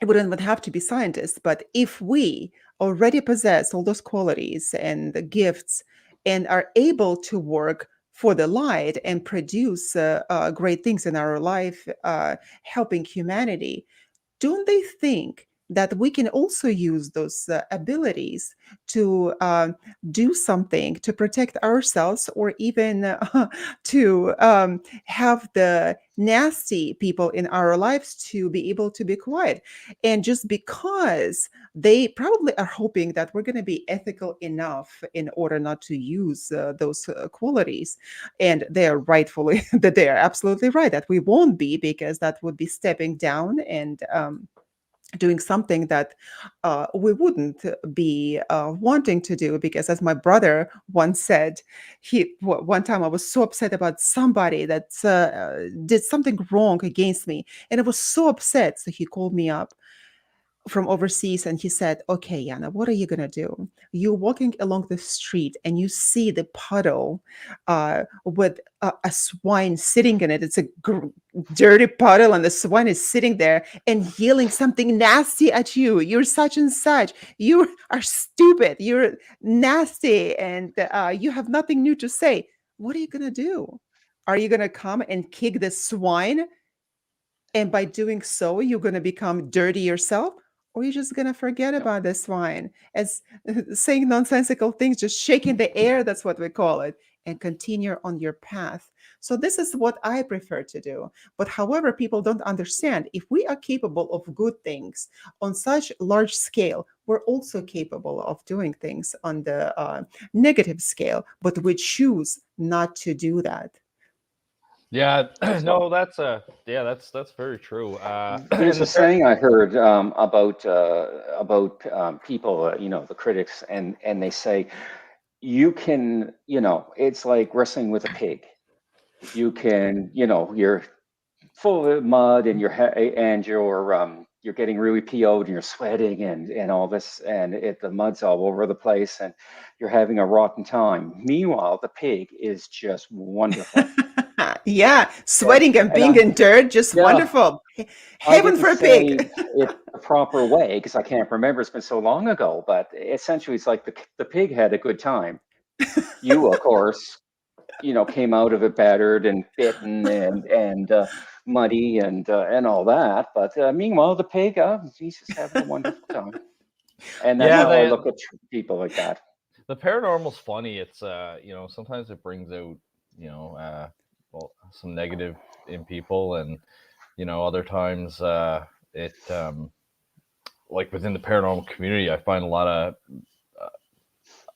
It wouldn't even have to be scientists, but if we already possess all those qualities and the gifts and are able to work for the light and produce great things in our life, helping humanity, don't they think that we can also use those abilities to do something to protect ourselves, or even to have the nasty people in our lives to be able to be quiet? And just because they probably are hoping that we're going to be ethical enough in order not to use those qualities, and they are rightfully that they are absolutely right that we won't be, because that would be stepping down and doing something that we wouldn't be wanting to do. Because, as my brother once said, one time I was so upset about somebody that did something wrong against me, and I was so upset. So he called me up from overseas and he said, okay, Yana, what are you going to do? You're walking along the street and you see the puddle with a swine sitting in it. It's a dirty puddle and the swine is sitting there and yelling something nasty at you. You're such and such. You are stupid. You're nasty, and you have nothing new to say. What are you going to do? Are you going to come and kick the swine? And by doing so, you're going to become dirty yourself? Or you're just going to forget about the swine as saying nonsensical things, just shaking the air, that's what we call it, and continue on your path. So this is what I prefer to do. But however, people don't understand, if we are capable of good things on such large scale, we're also capable of doing things on the negative scale, but we choose not to do that. Yeah, no, that's very true. There's a saying I heard about people, the critics, and they say, you can, it's like wrestling with a pig. You can, you're full of mud and you're getting really PO'd and you're sweating and all this, and the mud's all over the place and you're having a rotten time. Meanwhile, the pig is just wonderful. Yeah, sweating and being in dirt, just wonderful. Heaven for a pig. It's the proper way, because I can't remember, it's been so long ago, but essentially it's like the pig had a good time. You, of course, came out of it battered and bitten and muddy and all that. But meanwhile, the pig, he's just having a wonderful time. And that's how I look at people like that. The paranormal's funny. It's sometimes it brings out some negative in people, and other times it like within the paranormal community, I find a lot of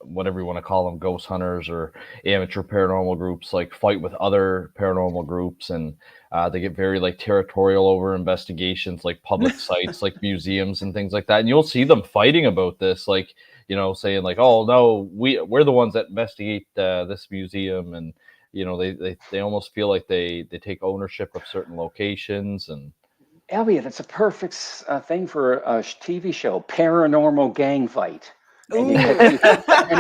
whatever you want to call them, ghost hunters or amateur paranormal groups, like fight with other paranormal groups, and they get very like territorial over investigations, like public sites, like museums and things like that. And you'll see them fighting about this, like, you know, saying like, "Oh no, we're the ones that investigate this museum," and you know, they almost feel like they take ownership of certain locations. And Elliott, that's a perfect thing for a TV show, paranormal gang fight. And, and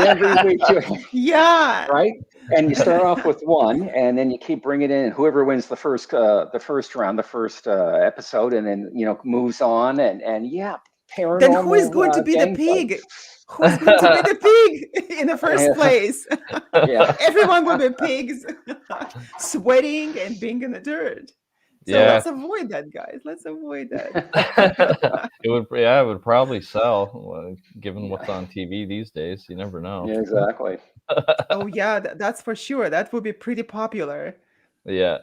every week, yeah, right? And you start off with one, and then you keep bringing in whoever wins the first round, the first episode, and then, you know, moves on, and yeah, paranormal. Then who is going to be the pig? Fight. Who's going to be the pig in the first place? Yeah, everyone will be pigs, sweating and being in the dirt. So let's avoid that, guys. Let's avoid that. It would probably sell, given what's on TV these days. You never know. Yeah, exactly. Oh yeah, that's for sure. That would be pretty popular. Yeah.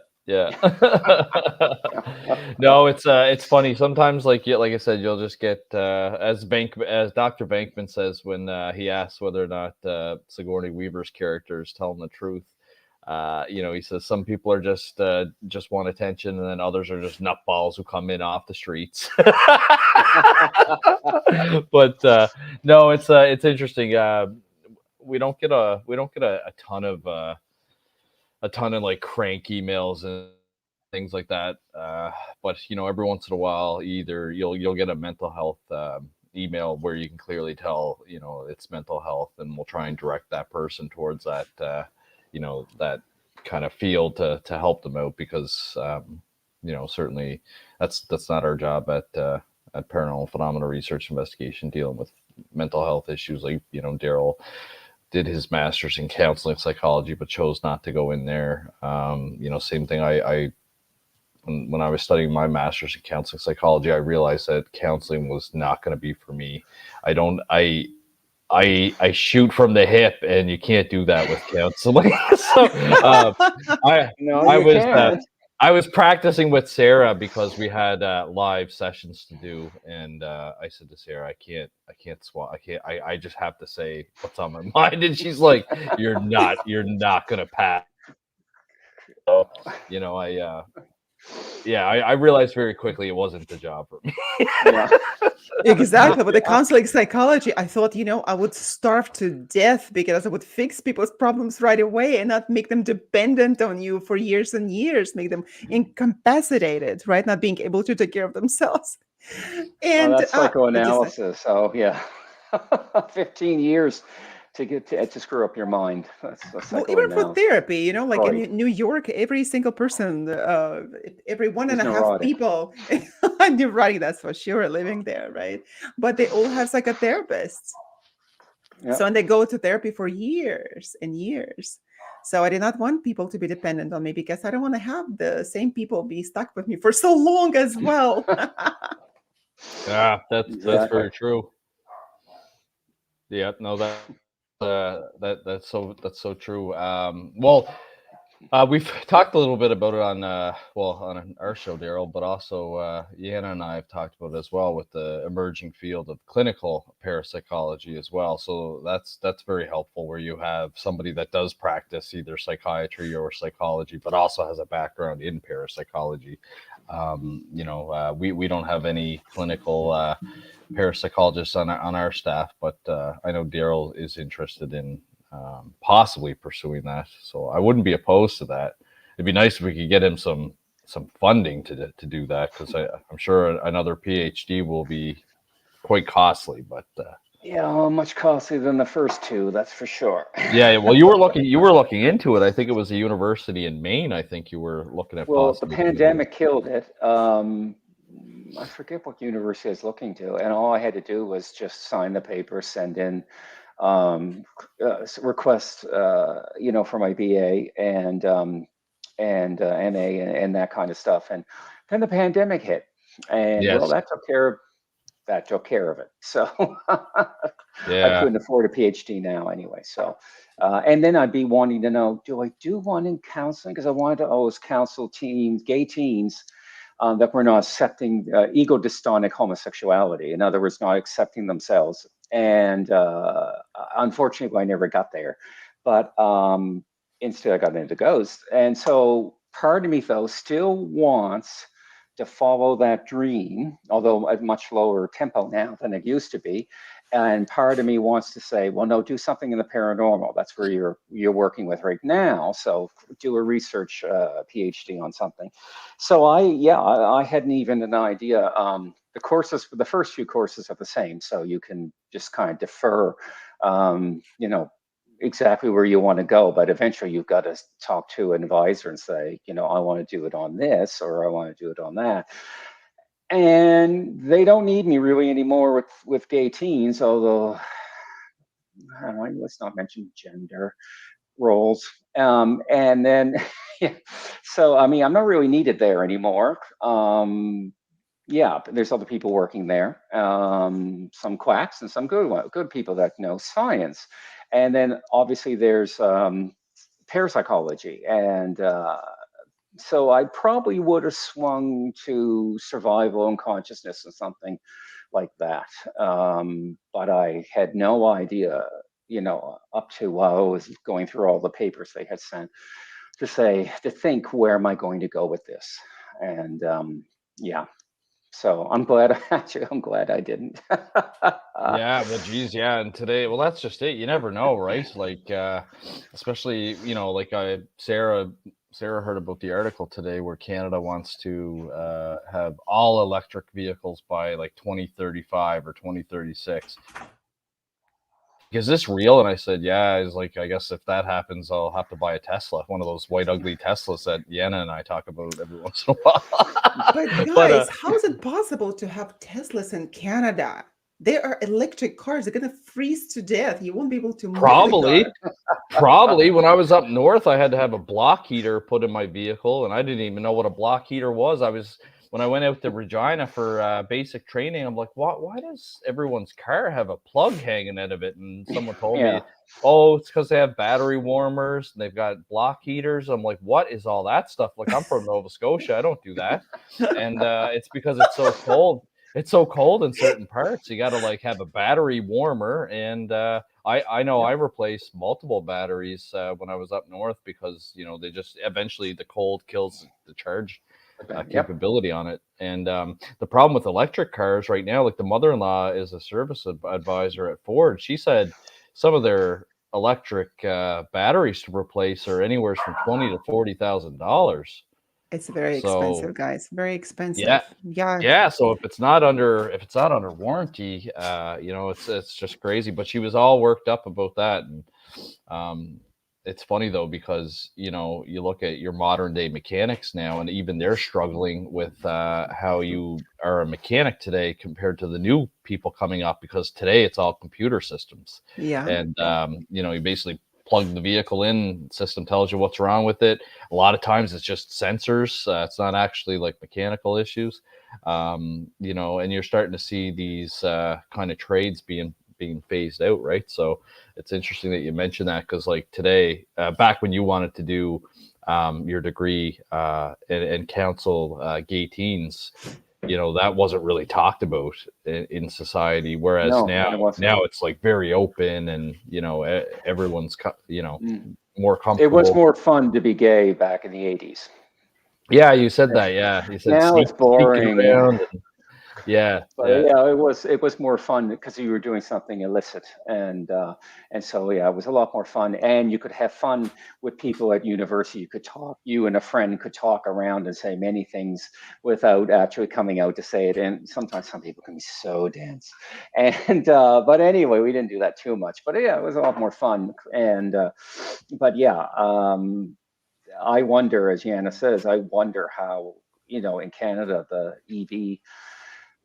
No, it's funny. Sometimes, like I said, you'll just get as Dr. Bankman says when he asks whether or not Sigourney Weaver's character is telling the truth. You know, he says some people are just want attention, and then others are just nutballs who come in off the streets. But no, it's interesting. We don't get a ton of like crank emails and things like that. But you know, every once in a while, either you'll get a mental health email where you can clearly tell, you know, it's mental health, and we'll try and direct that person towards that. You know, that kind of field to help them out, because you know, certainly that's not our job at Paranormal Phenomena Research Investigation, dealing with mental health issues. Like, you know, Darryll did his master's in counseling psychology, but chose not to go in there. You know, same thing. When I was studying my master's in counseling psychology, I realized that counseling was not going to be for me. I shoot from the hip, and you can't do that with counseling. So I was practicing with Sarah because we had live sessions to do, and I said to Sarah, I just have to say what's on my mind, and she's like, you're not gonna pass. So, you know, I realized very quickly it wasn't the job for me. Yeah. Exactly. With the counseling psychology, I thought, you know, I would starve to death because I would fix people's problems right away and not make them dependent on you for years and years, make them incapacitated, right? Not being able to take care of themselves. And that's psychoanalysis. So yeah, 15 years to get to screw up your mind. Well, even for therapy, you know, like in New York, every single person, every 1.5 people, neurotic, that's for sure, living there, right? But they all have psychotherapists. Yep. So, and they go to therapy for years and years. So I did not want people to be dependent on me, because I don't want to have the same people be stuck with me for so long as well. Yeah, that's very true. Yeah, no, that's so true. Well, we've talked a little bit about it on our show, Darryll, but also Yana and I have talked about it as well, with the emerging field of clinical parapsychology as well. So that's very helpful, where you have somebody that does practice either psychiatry or psychology, but also has a background in parapsychology. You know, we don't have any clinical parapsychologists on our staff, but I know Darryll is interested in possibly pursuing that. So I wouldn't be opposed to that. It'd be nice if we could get him some funding to do that, because I'm sure another PhD will be quite costly. But yeah, much costlier than the first two, that's for sure. Yeah, well, you were looking into it. I think it was a university in Maine. I think you were looking at. Well, the pandemic killed it. I forget what university I was looking to, and all I had to do was just sign the paper, send in request, you know, for my BA and MA and that kind of stuff. And then the pandemic hit, and well, that took care of it. So I couldn't afford a PhD now anyway. So, and then I'd be wanting to know, do I do one in counseling? Because I wanted to always counsel gay teens that were not accepting ego dystonic homosexuality. In other words, not accepting themselves And unfortunately, I never got there. But instead, I got into ghosts. And so part of me, though, still wants to follow that dream, although at much lower tempo now than it used to be. And part of me wants to say, well, no, do something in the paranormal. That's where you're working with right now. So do a research PhD on something. So I hadn't even an idea. The courses, the first few courses are the same, so you can just kind of defer, exactly where you want to go. But eventually, you've got to talk to an advisor and say, I want to do it on this, or I want to do it on that. And they don't need me really anymore with gay teens, although I don't know, let's not mention gender roles. And then, so I mean, I'm not really needed there anymore. Yeah, but there's other people working there, some quacks and some good people that know science. And then obviously there's parapsychology. And so I probably would have swung to survival and consciousness and something like that. But I had no idea, up to while I was going through all the papers they had sent to think, where am I going to go with this? And yeah. So I'm glad I didn't. Yeah, well, geez, yeah, and today, well, that's just it. You never know, right? Like, especially, like Sarah heard about the article today where Canada wants to have all electric vehicles by like 2035 or 2036. Is this real? And I said, yeah. He's like, I guess if that happens, I'll have to buy a Tesla, one of those white ugly Teslas that Yana and I talk about every once in a while. But guys, how is it possible to have Teslas in Canada? They are electric cars. They're gonna freeze to death. You won't be able to move the car. Probably. When I was up north, I had to have a block heater put in my vehicle, and I didn't even know what a block heater was. When I went out to Regina for basic training, I'm like, why does everyone's car have a plug hanging out of it? And someone told me, oh, it's because they have battery warmers and they've got block heaters. I'm like, what is all that stuff? Like, I'm from Nova Scotia. I don't do that. And it's because it's so cold. It's so cold in certain parts. You got to like have a battery warmer. And I know I replaced multiple batteries when I was up north because, they just eventually the cold kills the charge capability on it. And the problem with electric cars right now, like the mother-in-law is a service advisor at Ford. She said some of their electric batteries to replace are anywhere from $20,000 to $40,000. It's very expensive, guys. Very expensive. Yeah. So if it's not under warranty, it's just crazy. But she was all worked up about that. And it's funny though, because you look at your modern day mechanics now, and even they're struggling with how you are a mechanic today compared to the new people coming up, because today it's all computer systems. Yeah. And you basically plug the vehicle in, system tells you what's wrong with it. A lot of times it's just sensors. It's not actually like mechanical issues. And you're starting to see these kind of trades being phased out, right? So it's interesting that you mentioned that, because like today, back when you wanted to do your degree and counsel gay teens, that wasn't really talked about in society. Whereas now it's like very open, and everyone's more comfortable. It was more fun to be gay back in the 80s. Yeah, you said that. Yeah, you said now it's boring. It was more fun because you were doing something illicit, and so it was a lot more fun, and you could have fun with people at university. You and a friend could talk around and say many things without actually coming out to say it. And sometimes some people can be so dense, and but anyway, we didn't do that too much. But it was a lot more fun, and I wonder, as Yana says, how in Canada the EV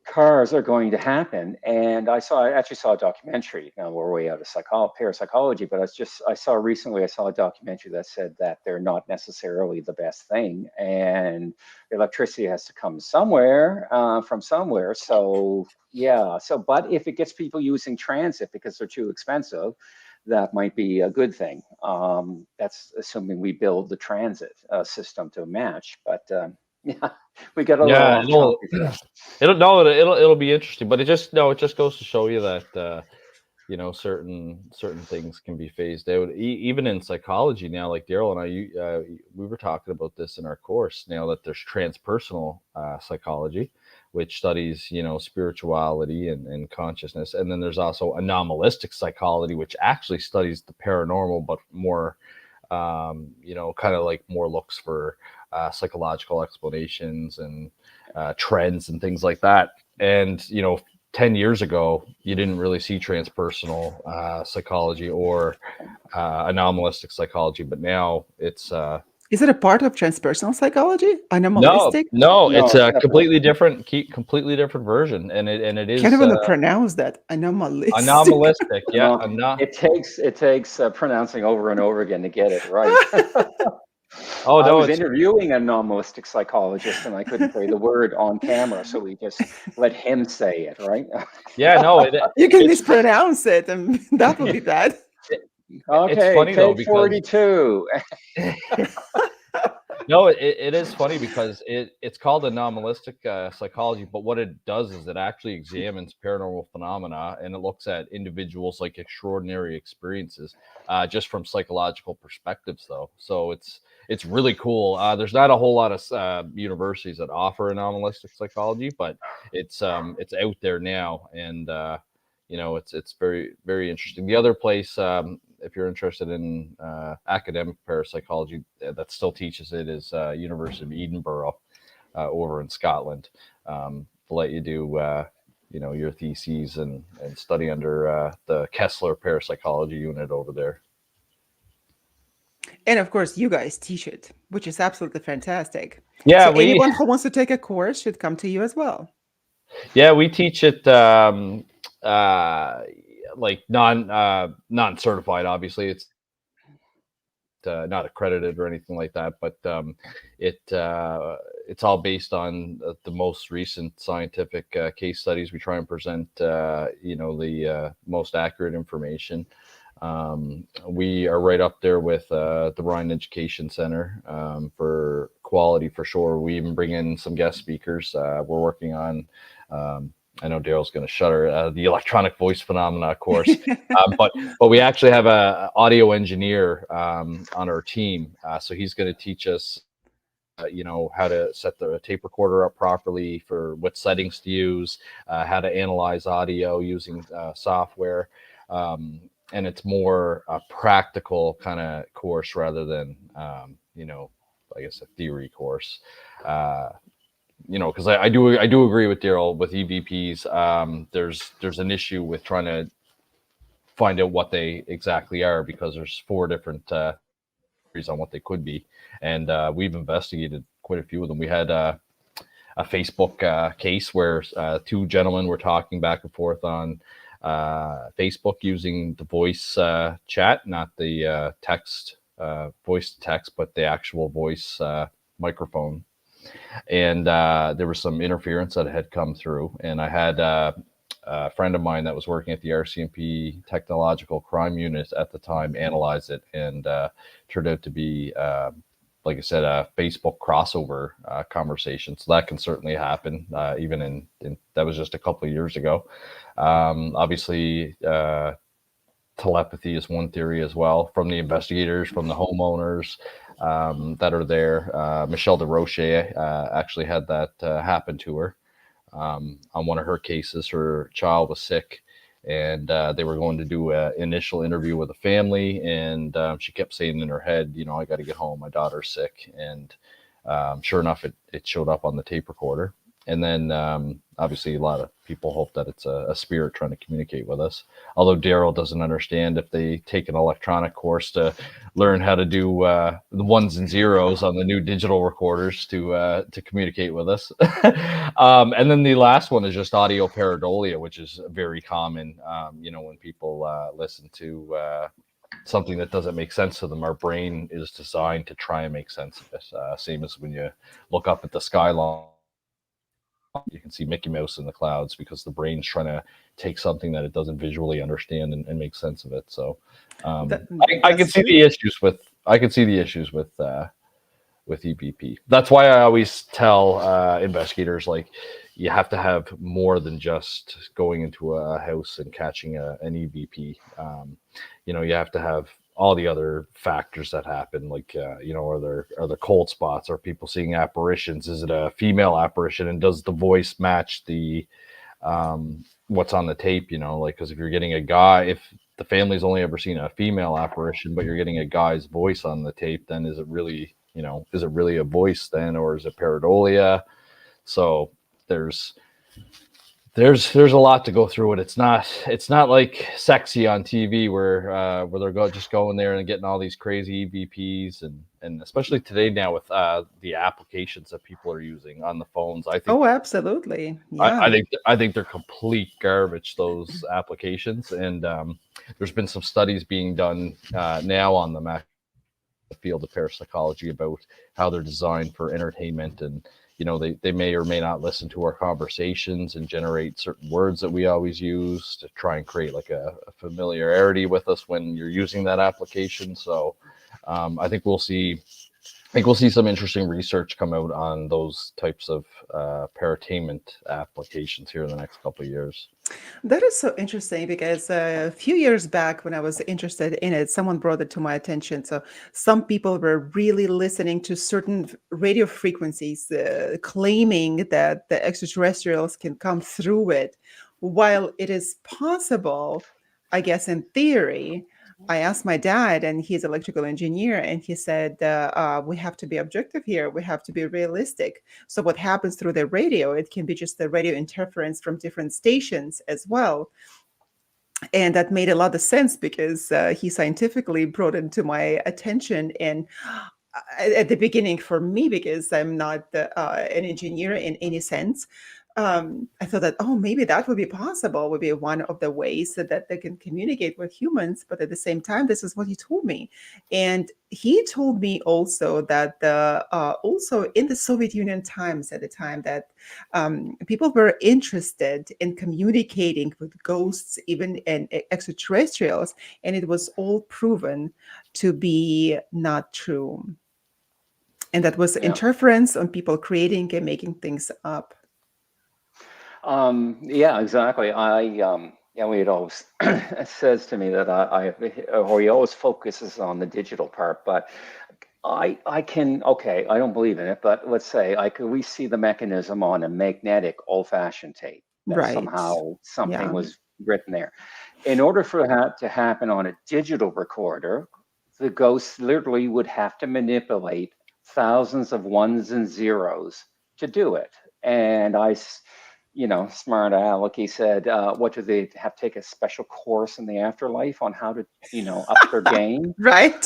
cars are going to happen. And I actually saw a documentary. Now we're way out of parapsychology, but I saw a documentary that said that they're not necessarily the best thing, and electricity has to come somewhere from somewhere. So but if it gets people using transit because they're too expensive, that might be a good thing. That's assuming we build the transit system to match, but we got a little. It'll be interesting, but it just goes to show you that certain things can be phased out. Even in psychology now, like Darryll and I, we were talking about this in our course. Now that there's transpersonal psychology, which studies spirituality and consciousness, and then there's also anomalistic psychology, which actually studies the paranormal, but more kind of like more looks for psychological explanations and trends and things like that. And 10 years ago, you didn't really see transpersonal psychology or anomalistic psychology, but now it's. Is it a part of transpersonal psychology? Anomalistic? No, it's a completely different version, and it is. Can't even pronounce that. Anomalistic. Anomalistic, yeah. It takes pronouncing over and over again to get it right. Oh no! I was interviewing an anomalistic psychologist, and I couldn't say the word on camera, so we just let him say it, right? Yeah, no, you can mispronounce it, and that will be bad. Okay, it's funny though because 42. No, it is funny because it's called anomalistic psychology, but what it does is it actually examines paranormal phenomena, and it looks at individuals like extraordinary experiences just from psychological perspectives though. So it's really cool. There's not a whole lot of universities that offer anomalistic psychology, but it's out there now, and it's very, very interesting. The other place, if you're interested in academic parapsychology that still teaches it, is University of Edinburgh over in Scotland. They'll let you do your theses and study under the Kessler parapsychology unit over there. And of course, you guys teach it, which is absolutely fantastic. Yeah, so anyone who wants to take a course should come to you as well. Yeah, we teach it like non-certified. Obviously, it's not accredited or anything like that, but it's all based on the most recent scientific case studies. We try and present the most accurate information. We are right up there with the Ryan Education Center for quality, for sure. We even bring in some guest speakers. We're working on, I know Darryll's going to shudder, the electronic voice phenomena course, but we actually have a audio engineer on our team. So he's going to teach us how to set the tape recorder up properly, for what settings to use, how to analyze audio using software. And it's more a practical kind of course rather than, I guess, a theory course. Because I do agree with Darryll with EVPs. There's an issue with trying to find out what they exactly are, because there's 4 different theories on what they could be, and we've investigated quite a few of them. We had a Facebook case where 2 gentlemen were talking back and forth on Facebook using the voice chat, not the text, voice to text, but the actual voice microphone. And there was some interference that had come through, and I had a friend of mine that was working at the RCMP Technological Crime Unit at the time analyze it, and turned out to be, like I said, a Facebook crossover conversation. So that can certainly happen, even in that was just a couple of years ago. Obviously, telepathy is one theory as well, from the investigators, from the homeowners that are there. Michelle DeRoche actually had that happen to her on one of her cases. Her child was sick, and they were going to do an initial interview with the family, and she kept saying in her head, I got to get home, my daughter's sick. And sure enough, it showed up on the tape recorder. And then obviously a lot of people hope that it's a spirit trying to communicate with us. Although Darryll doesn't understand, if they take an electronic course to learn how to do the 1s and 0s on the new digital recorders to communicate with us. And then the last one is just audio pareidolia, which is very common. When people listen to something that doesn't make sense to them, our brain is designed to try and make sense of it. Same as when you look up at the skyline. You can see Mickey Mouse in the clouds, because the brain's trying to take something that it doesn't visually understand and make sense of it. So I can see the issues with EVP. That's why I always tell investigators, like, you have to have more than just going into a house and catching an EVP. You have to have all the other factors that happen, like are there cold spots? Are people seeing apparitions? Is it a female apparition, and does the voice match the what's on the tape? Because if you're getting a guy, if the family's only ever seen a female apparition, but you're getting a guy's voice on the tape, then is it really a voice then, or is it pareidolia? So there's a lot to go through, and it's not like Sexy on TV where they're just going there and getting all these crazy EVPs, and especially today now with the applications that people are using on the phones. I think. Oh, absolutely. Yeah. I think they're complete garbage, those applications, and there's been some studies being done now on the field of parapsychology about how they're designed for entertainment, and they may or may not listen to our conversations and generate certain words that we always use to try and create like a familiarity with us when you're using that application. So I think we'll see some interesting research come out on those types of paratainment applications here in the next couple of years. That is so interesting, because a few years back when I was interested in it, someone brought it to my attention. So some people were really listening to certain radio frequencies, claiming that the extraterrestrials can come through it. While it is possible, I guess in theory, I asked my dad, and he's an electrical engineer, and he said, we have to be objective here. We have to be realistic. So what happens through the radio, it can be just the radio interference from different stations as well. And that made a lot of sense, because he scientifically brought it to my attention. And at the beginning for me, because I'm not an engineer in any sense, I thought that, maybe that would be possible, would be one of the ways that they can communicate with humans. But at the same time, this is what he told me. And he told me also that also in the Soviet Union times at the time, that people were interested in communicating with ghosts, even and extraterrestrials, and it was all proven to be not true. And that was interference on people creating and making things up. Yeah, exactly. It always says to me that he always focuses on the digital part, but I don't believe in it, but let's say we see the mechanism on a magnetic old-fashioned tape. That Right. Somehow something was written there. In order for that to happen on a digital recorder, the ghost literally would have to manipulate thousands of ones and zeros to do it. And smart Alec, he said, what do they have to take a special course in the afterlife on how to, up their game? Right.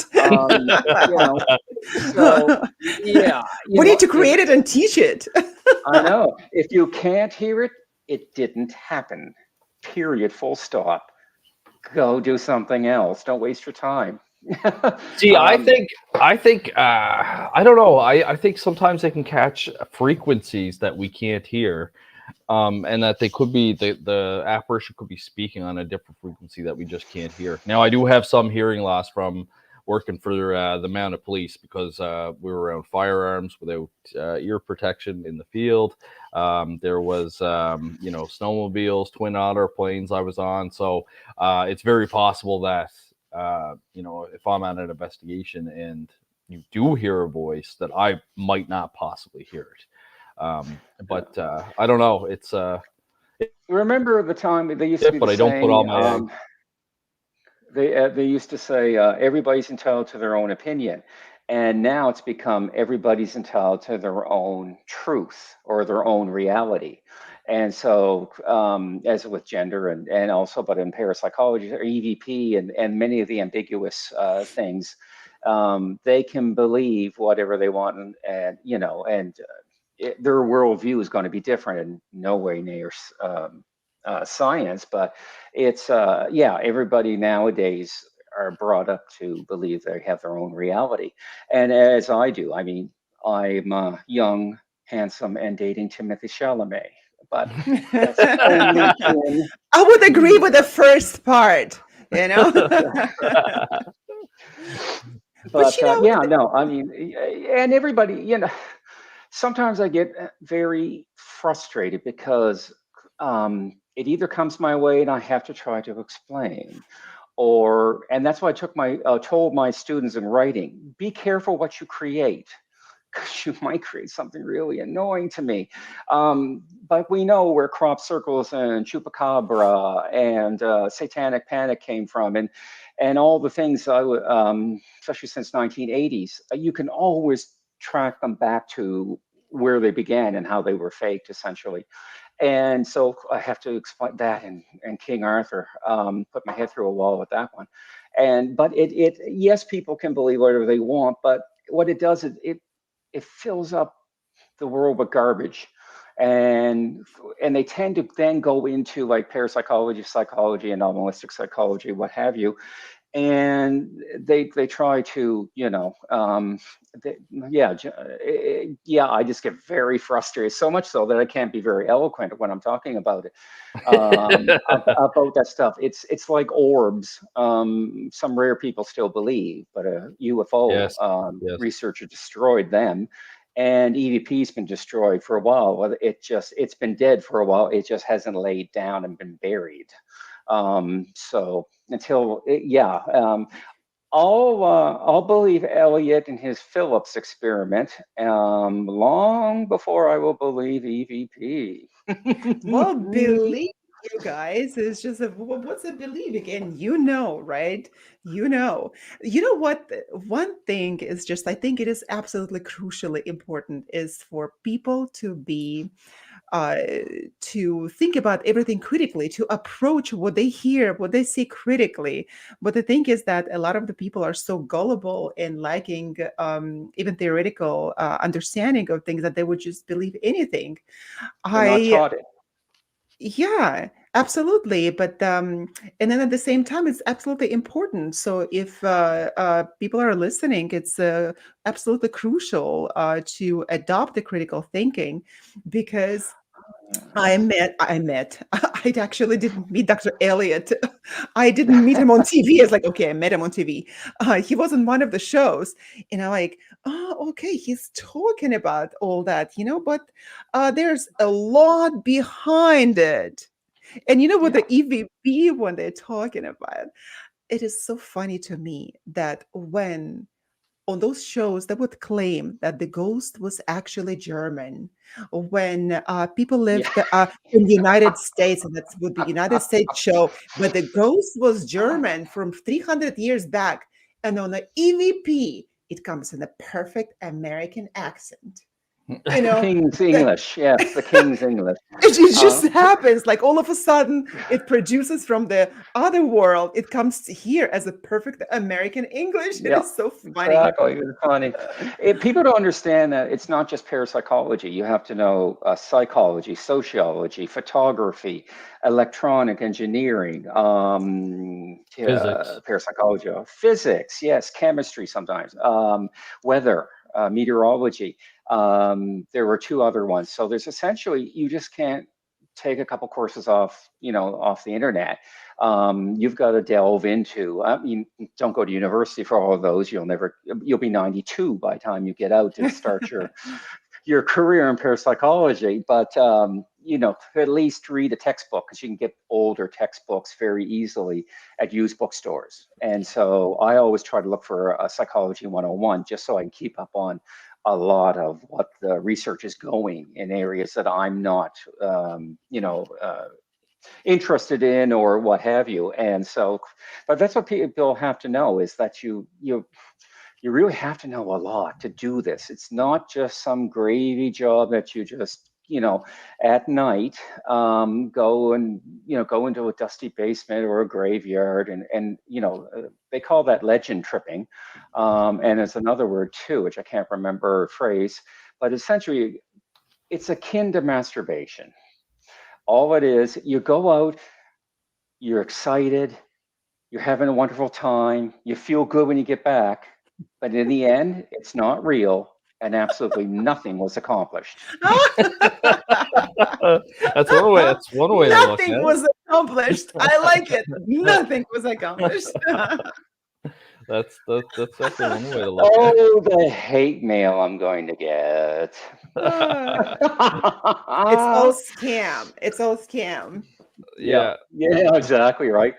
So, yeah. We need to create it and teach it. I know. If you can't hear it, it didn't happen. Period. Full stop. Go do something else. Don't waste your time. See, I think I don't know. I think sometimes they can catch frequencies that we can't hear. And that they could be the apparition could be speaking on a different frequency that we just can't hear. Now, I do have some hearing loss from working for the Mounted Police, because we were around firearms without ear protection in the field. There was snowmobiles, twin otter planes I was on. So it's very possible that if I'm at an investigation and you do hear a voice, that I might not possibly hear it. But I don't know. It's remember the time they used to be but I don't put all my they used to say everybody's entitled to their own opinion, and now it's become everybody's entitled to their own truth or their own reality. And so as with gender and also, but in parapsychology or EVP and many of the ambiguous things, they can believe whatever they want, and their worldview is going to be different, and no way near science, but it's everybody nowadays are brought up to believe they have their own reality. And as I do, I mean, I'm young, handsome, and dating Timothy Chalamet, but that's only I would agree with the first part, But I mean, and everybody, sometimes I get very frustrated because it either comes my way and I have to try to explain, and that's why I told my students in writing, be careful what you create, because you might create something really annoying to me. But we know where crop circles and chupacabra and satanic panic came from, and all the things, especially since 1980s, you can always track them back to where they began and how they were faked, essentially. And so I have to explain that, and King Arthur, put my head through a wall with that one. But yes, people can believe whatever they want, but what it does is it fills up the world with garbage, and they tend to then go into like parapsychology, psychology, anomalistic psychology, what have you, and they try to, I just get very frustrated, so much so that I can't be very eloquent when I'm talking about it, about that stuff. It's like orbs. Some rare people still believe, but a UFO researcher destroyed them, and EVP's been destroyed for a while. It's been dead for a while. It just hasn't laid down and been buried. So until I'll believe Elliott and his Phillips experiment long before I will believe EVP. Well, believe you guys is just what's a belief again? Right? You know what? One thing is just, I think it is absolutely crucially important is for people to be to think about everything critically, to approach what they hear, what they see critically. But the thing is that a lot of the people are so gullible in lacking even theoretical understanding of things that they would just believe anything. They're not taught it. Yeah, absolutely. But and then at the same time, it's absolutely important. So if people are listening, it's absolutely crucial to adopt the critical thinking, because I actually didn't meet Dr. Elliott. I didn't meet him on TV. It's like, okay, I met him on TV. He was on one of the shows, and I'm like, oh, okay, he's talking about all that, but there's a lot behind it. And what the EVP, when they're talking about, it is so funny to me that when on those shows that would claim that the ghost was actually German, when people lived in the United States, and that would be United States show, but the ghost was German from 300 years back, and on the EVP, it comes in a perfect American accent. King's English, yes, the King's English. It just happens, like all of a sudden it produces from the other world, it comes here as a perfect American English. It is so funny. Exactly, it's funny. People don't understand that it's not just parapsychology. You have to know psychology, sociology, photography, electronic engineering, physics, parapsychology, physics, yes, chemistry sometimes, weather, meteorology. There were two other ones. So there's essentially, you just can't take a couple courses off the internet. You've got to delve into, don't go to university for all of those. You'll be 92 by the time you get out to start your career in parapsychology. But, at least read a textbook, because you can get older textbooks very easily at used bookstores. And so I always try to look for a Psychology 101, just so I can keep up on a lot of what the research is going in areas that I'm not, interested in, or what have you. And so, but that's what people have to know, is that you really have to know a lot to do this. It's not just some gravy job that you just, at night, go into a dusty basement or a graveyard, and they call that legend tripping. And it's another word too, which I can't remember phrase, but essentially it's akin to masturbation. All it is, you go out, you're excited, you're having a wonderful time, you feel good when you get back, but in the end, it's not real, and absolutely nothing was accomplished. That's one way. That's one way to look at it. Nothing was accomplished. I like it. Nothing was accomplished. That's definitely one way to look at it. Oh, the hate mail I'm going to get. It's all scam. It's all scam. Yeah, exactly right.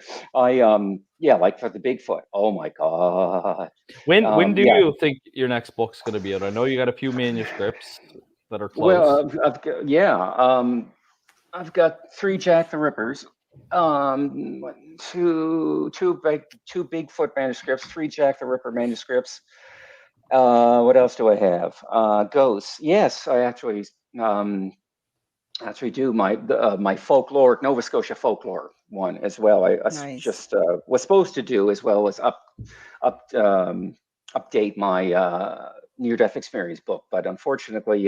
Yeah, like for the Bigfoot. Oh my God. When do Yeah. you think your next book's going to be out? I know you got a few manuscripts that are close. Well, I've got 3 Jack the Rippers, two Bigfoot manuscripts, 3 Jack the Ripper manuscripts. What else do I have? Ghosts. Yes, I actually do my folklore, Nova Scotia folklore one as well. I Nice. just was supposed to do, as well as update my near-death experience book, but unfortunately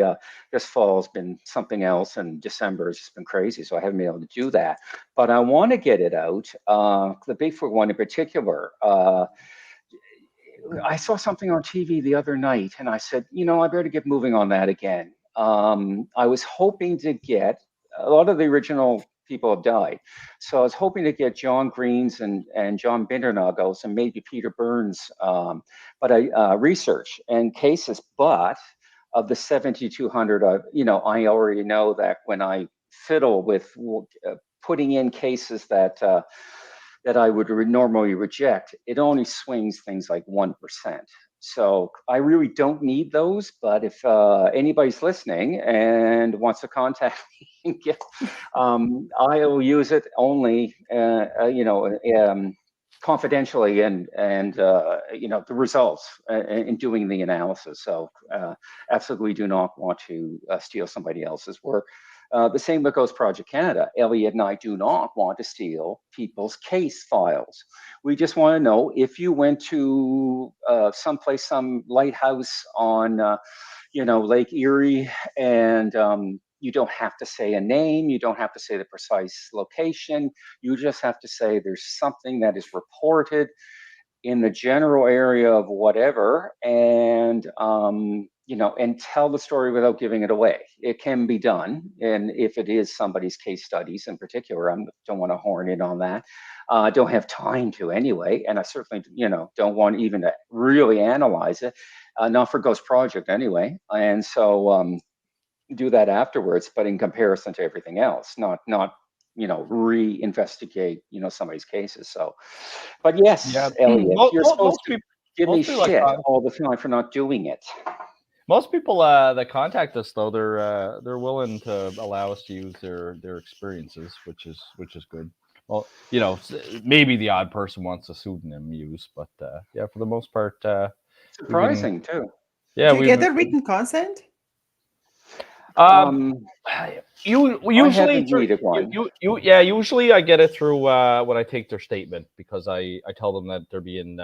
this fall has been something else, and December has just been crazy, so I haven't been able to do that. But I want to get it out, the Bigfoot one in particular. I saw something on TV the other night, and I said, I better get moving on that again. I was hoping to get, a lot of the original people have died, so I was hoping to get John Green's and John Bindernagle's and maybe Peter Burns, but I research and cases, but of the 7,200, I already know that when I fiddle with putting in cases that I would normally reject, it only swings things like 1%. So I really don't need those, but if anybody's listening and wants to contact me, I'll use it only, confidentially, and the results in doing the analysis. So absolutely do not want to steal somebody else's work. The same with Ghost Project Canada. Elliott and I do not want to steal people's case files. We just want to know if you went to someplace, some lighthouse on, Lake Erie, and you don't have to say a name. You don't have to say the precise location. You just have to say there's something that is reported in the general area of whatever, and and tell the story without giving it away. It can be done, and if it is somebody's case studies in particular, I don't want to horn in on that. I don't have time to anyway, and I certainly don't want even to really analyze it, not for Ghost Project anyway. And so do that afterwards, but in comparison to everything else, not re-investigate somebody's cases. So, but yes, Elliott, you're supposed to give me shit all the time for not doing it. Most people that contact us, though, they're willing to allow us to use their experiences, which is good. Well, maybe the odd person wants a pseudonym used, but yeah, for the most part, surprising too. Yeah, do you get the written consent? Usually usually I get it through when I take their statement, because I tell them that they're being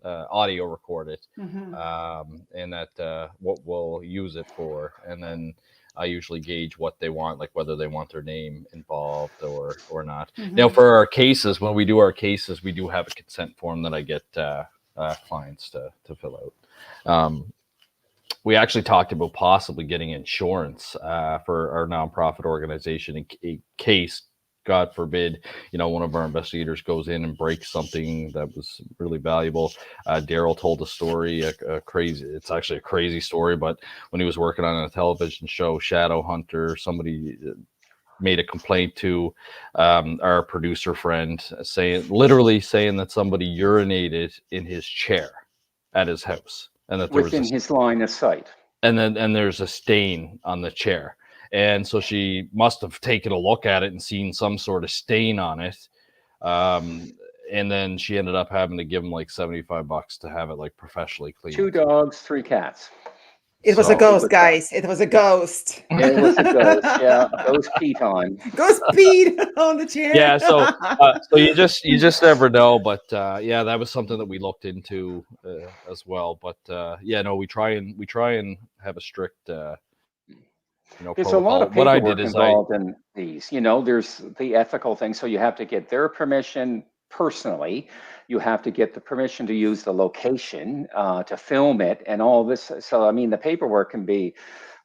audio recorded, and that what we'll use it for, and then I usually gauge what they want, like whether they want their name involved or not. Now, for our cases, when we do our cases, we do have a consent form that I get clients to fill out. We actually talked about possibly getting insurance for our nonprofit organization in case, God forbid, one of our investigators goes in and breaks something that was really valuable. Darryll told a story, it's actually a crazy story, but when he was working on a television show, Shadow Hunter, somebody made a complaint to our producer friend, literally saying that somebody urinated in his chair at his house. And that there within his line of sight, and there's a stain on the chair, and so she must have taken a look at it and seen some sort of stain on it, and then she ended up having to give him like $75 to have it like professionally cleaned. 2 dogs, 3 cats. It was a ghost, guys. It was a ghost. It was a ghost. Yeah, ghost peed on. Ghost peed on the chair. Yeah, so you just never know. But yeah, that was something that we looked into as well. But yeah, no, we try and have a strict. There's protocol. A lot of paperwork involved in these. There's the ethical thing. So you have to get their permission personally. You have to get the permission to use the location to film it and all this. So I mean, the paperwork can be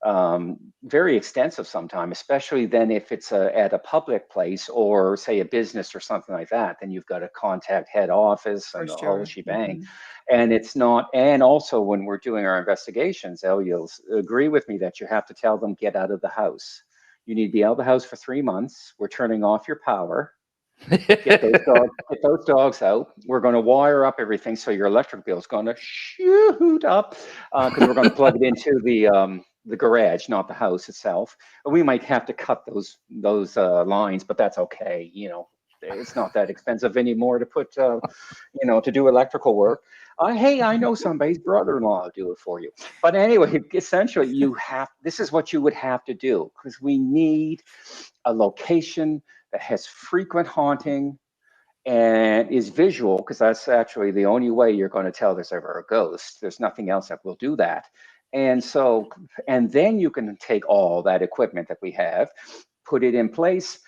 very extensive sometimes, especially then if it's at a public place or say a business or something like that, then you've got to contact head office and the whole shebang. And it's not, and also when we're doing our investigations, you'll agree with me that you have to tell them, get out of the house. You need to be out of the house for 3 months. We're turning off your power. Get those dogs out. We're going to wire up everything so your electric bill is going to shoot up because we're going to plug it into the garage, not the house itself. We might have to cut those lines, but that's okay. You know, it's not that expensive anymore to put, you know, to do electrical work. Hey, I know somebody's brother-in-law will do it for you. But anyway, essentially, this is what you would have to do, because we need a location that has frequent haunting and is visual, because that's actually the only way you're going to tell there's ever a ghost. There's nothing else that will do that. And so, and then you can take all that equipment that we have, put it in place,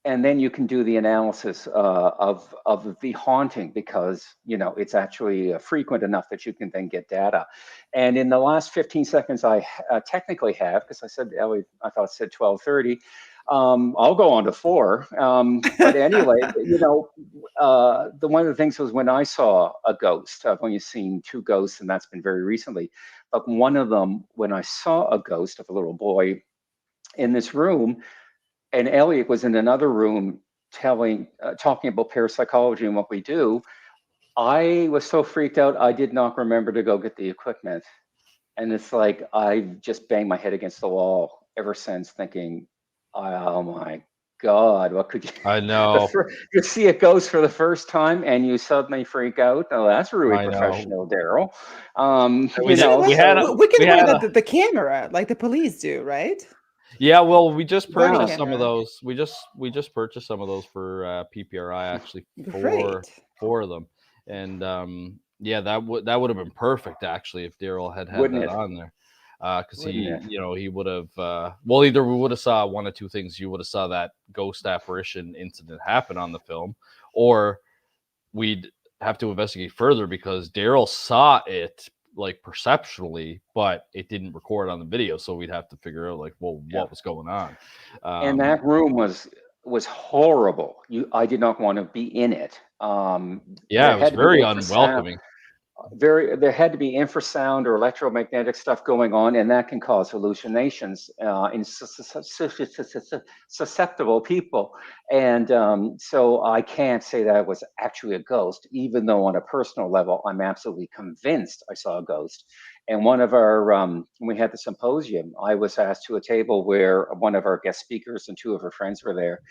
and then you can do the analysis of the haunting, because, you know, it's actually frequent enough that you can then get data. And in the last 15 seconds I technically have, because I said, Ellie, I thought it said 12:30. I'll go on to 4. But anyway, you know, one of the things was when I saw a ghost. I've only seen 2 ghosts, and that's been very recently. But one of them, when I saw a ghost of a little boy in this room, and Elliott was in another room talking about parapsychology and what we do, I was so freaked out, I did not remember to go get the equipment. And it's like, I just banged my head against the wall ever since, thinking, oh my God, what could you? I know. You see a ghost for the first time and you suddenly freak out. Oh, that's really professional, Darryll. We can point at the camera like the police do, right? Yeah, well, we just purchased some of those. We just purchased some of those for PPRI, actually, four of them, and yeah, that would have been perfect, actually, if Darryll had that on there, because he would have. Well, either we would have saw one of 2 things. You would have saw that ghost apparition incident happen on the film, or we'd have to investigate further, because Darryll saw it, like, perceptually, but it didn't record on the video, so we'd have to figure out, like, well, what was going on. And that room was horrible. I did not want to be in it. It was very unwelcoming. There had to be infrasound or electromagnetic stuff going on, and that can cause hallucinations in susceptible people. And so I can't say that it was actually a ghost, even though on a personal level, I'm absolutely convinced I saw a ghost. And one of our, when we had the symposium, I was asked to a table where one of our guest speakers and 2 of her friends were there.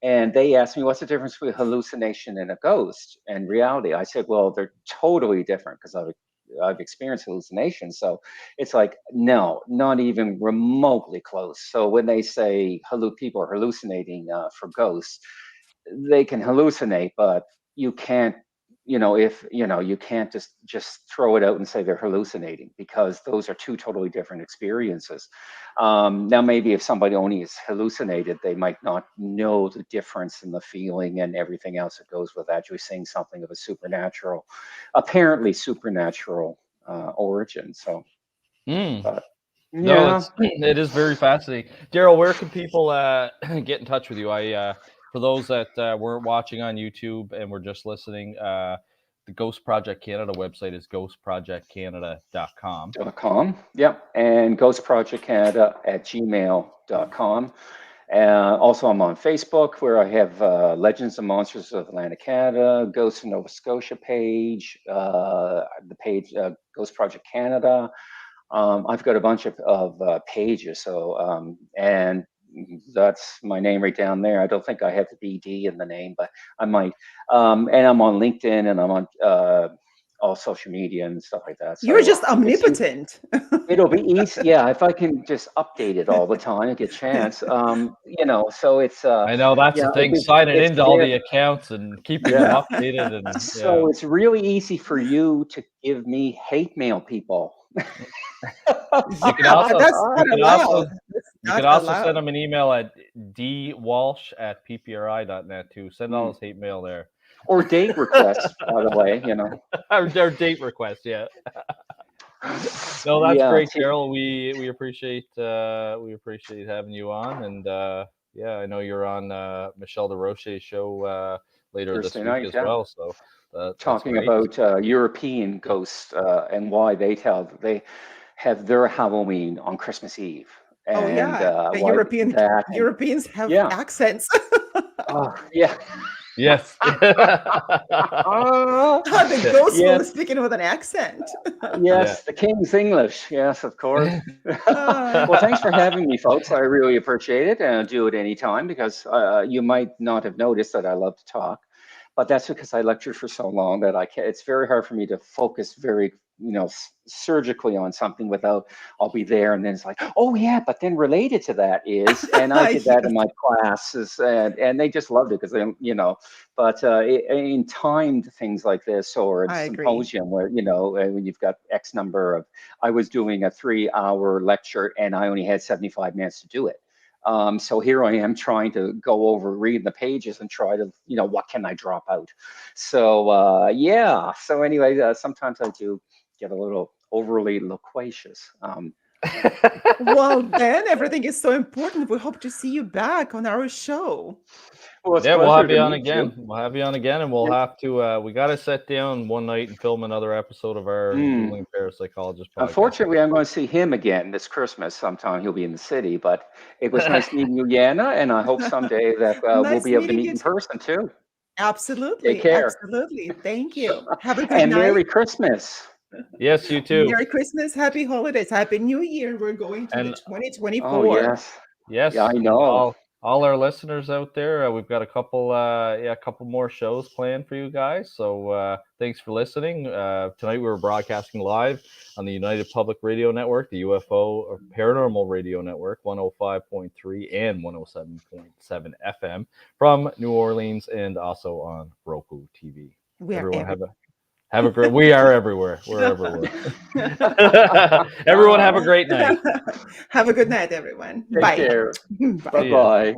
And they asked me, what's the difference between hallucination and a ghost and reality? I said, well, they're totally different, because I've experienced hallucinations. So it's like, no, not even remotely close. So when they say people are hallucinating for ghosts, they can hallucinate, but you can't, you can't just throw it out and say they're hallucinating, because those are 2 totally different experiences. Now, maybe if somebody only is hallucinated, they might not know the difference in the feeling and everything else that goes with actually seeing something of a apparently supernatural origin. So, but, no, it is very fascinating. Darryll, where can people get in touch with you? For those that weren't watching on YouTube and were just listening, the Ghost Project Canada website is ghostprojectcanada.com. Yep, and ghostprojectcanada@gmail.com. Also, I'm on Facebook, where I have Legends and Monsters of Atlantic Canada, Ghosts of Nova Scotia page, the page Ghost Project Canada. I've got a bunch of pages, so and that's my name right down there. I don't think I have the BD in the name, but I might. And I'm on LinkedIn, and I'm on all social media and stuff like that. So you're just omnipotent. It'll be easy. Yeah, if I can just update it all the time and get a chance. So it's. I know that's the thing. Signing into all the accounts and keeping them updated. And so it's really easy for you to give me hate mail, people. You can also send them an email at dwalsh@ppri.net too. Send all those hate mail there. Or date requests, by the way, Or date requests, yeah. No, that's great, Darryll. We appreciate having you on, and I know you're on Michelle DeRoche's show later Thursday this week night, as well. So talking about European ghosts and why they have their Halloween on Christmas Eve. And, the Europeans have accents. Yes. The ghost was speaking with an accent. Yes, the King's English. Yes, of course. Well, thanks for having me, folks. I really appreciate it, and I'll do it anytime because you might not have noticed that I love to talk, but that's because I lectured for so long that it's very hard for me to focus very, surgically on something without I'll be there and then it's like, oh yeah, but then related to that is, and I did that in my classes and they just loved it because they, but in timed things like this or a symposium where, when you've got X number of, I was doing a 3-hour lecture and I only had 75 minutes to do it. So here I am trying to go over, read the pages and try to, what can I drop out? So, so anyway, sometimes I do get a little overly loquacious. Well, then everything is so important. We hope to see you back on our show. Well, we'll have you on again. We'll have you on again, and we'll have to. We got to sit down one night and film another episode of our Dueling Parapsychologist podcast. Unfortunately, I'm going to see him again this Christmas. Sometime he'll be in the city, but it was nice meeting you, Yana, and I hope someday that we'll be able to meet in person too. Absolutely. Take care. Absolutely. Thank you. Have a good and night. Merry Christmas. Yes, you too. Merry Christmas, Happy Holidays, Happy New Year. We're going to the 2024. Oh, yes. Yes. Yeah, I know. All our listeners out there, we've got a couple more shows planned for you guys. So thanks for listening. Tonight we were broadcasting live on the United Public Radio Network, the UFO or Paranormal Radio Network, 105.3 and 107.7 FM from New Orleans, and also on Roku TV. Have a great. We are everywhere. We're everywhere. Everyone have a great night. Have a good night, everyone. Take Bye. care. Bye. Bye-bye.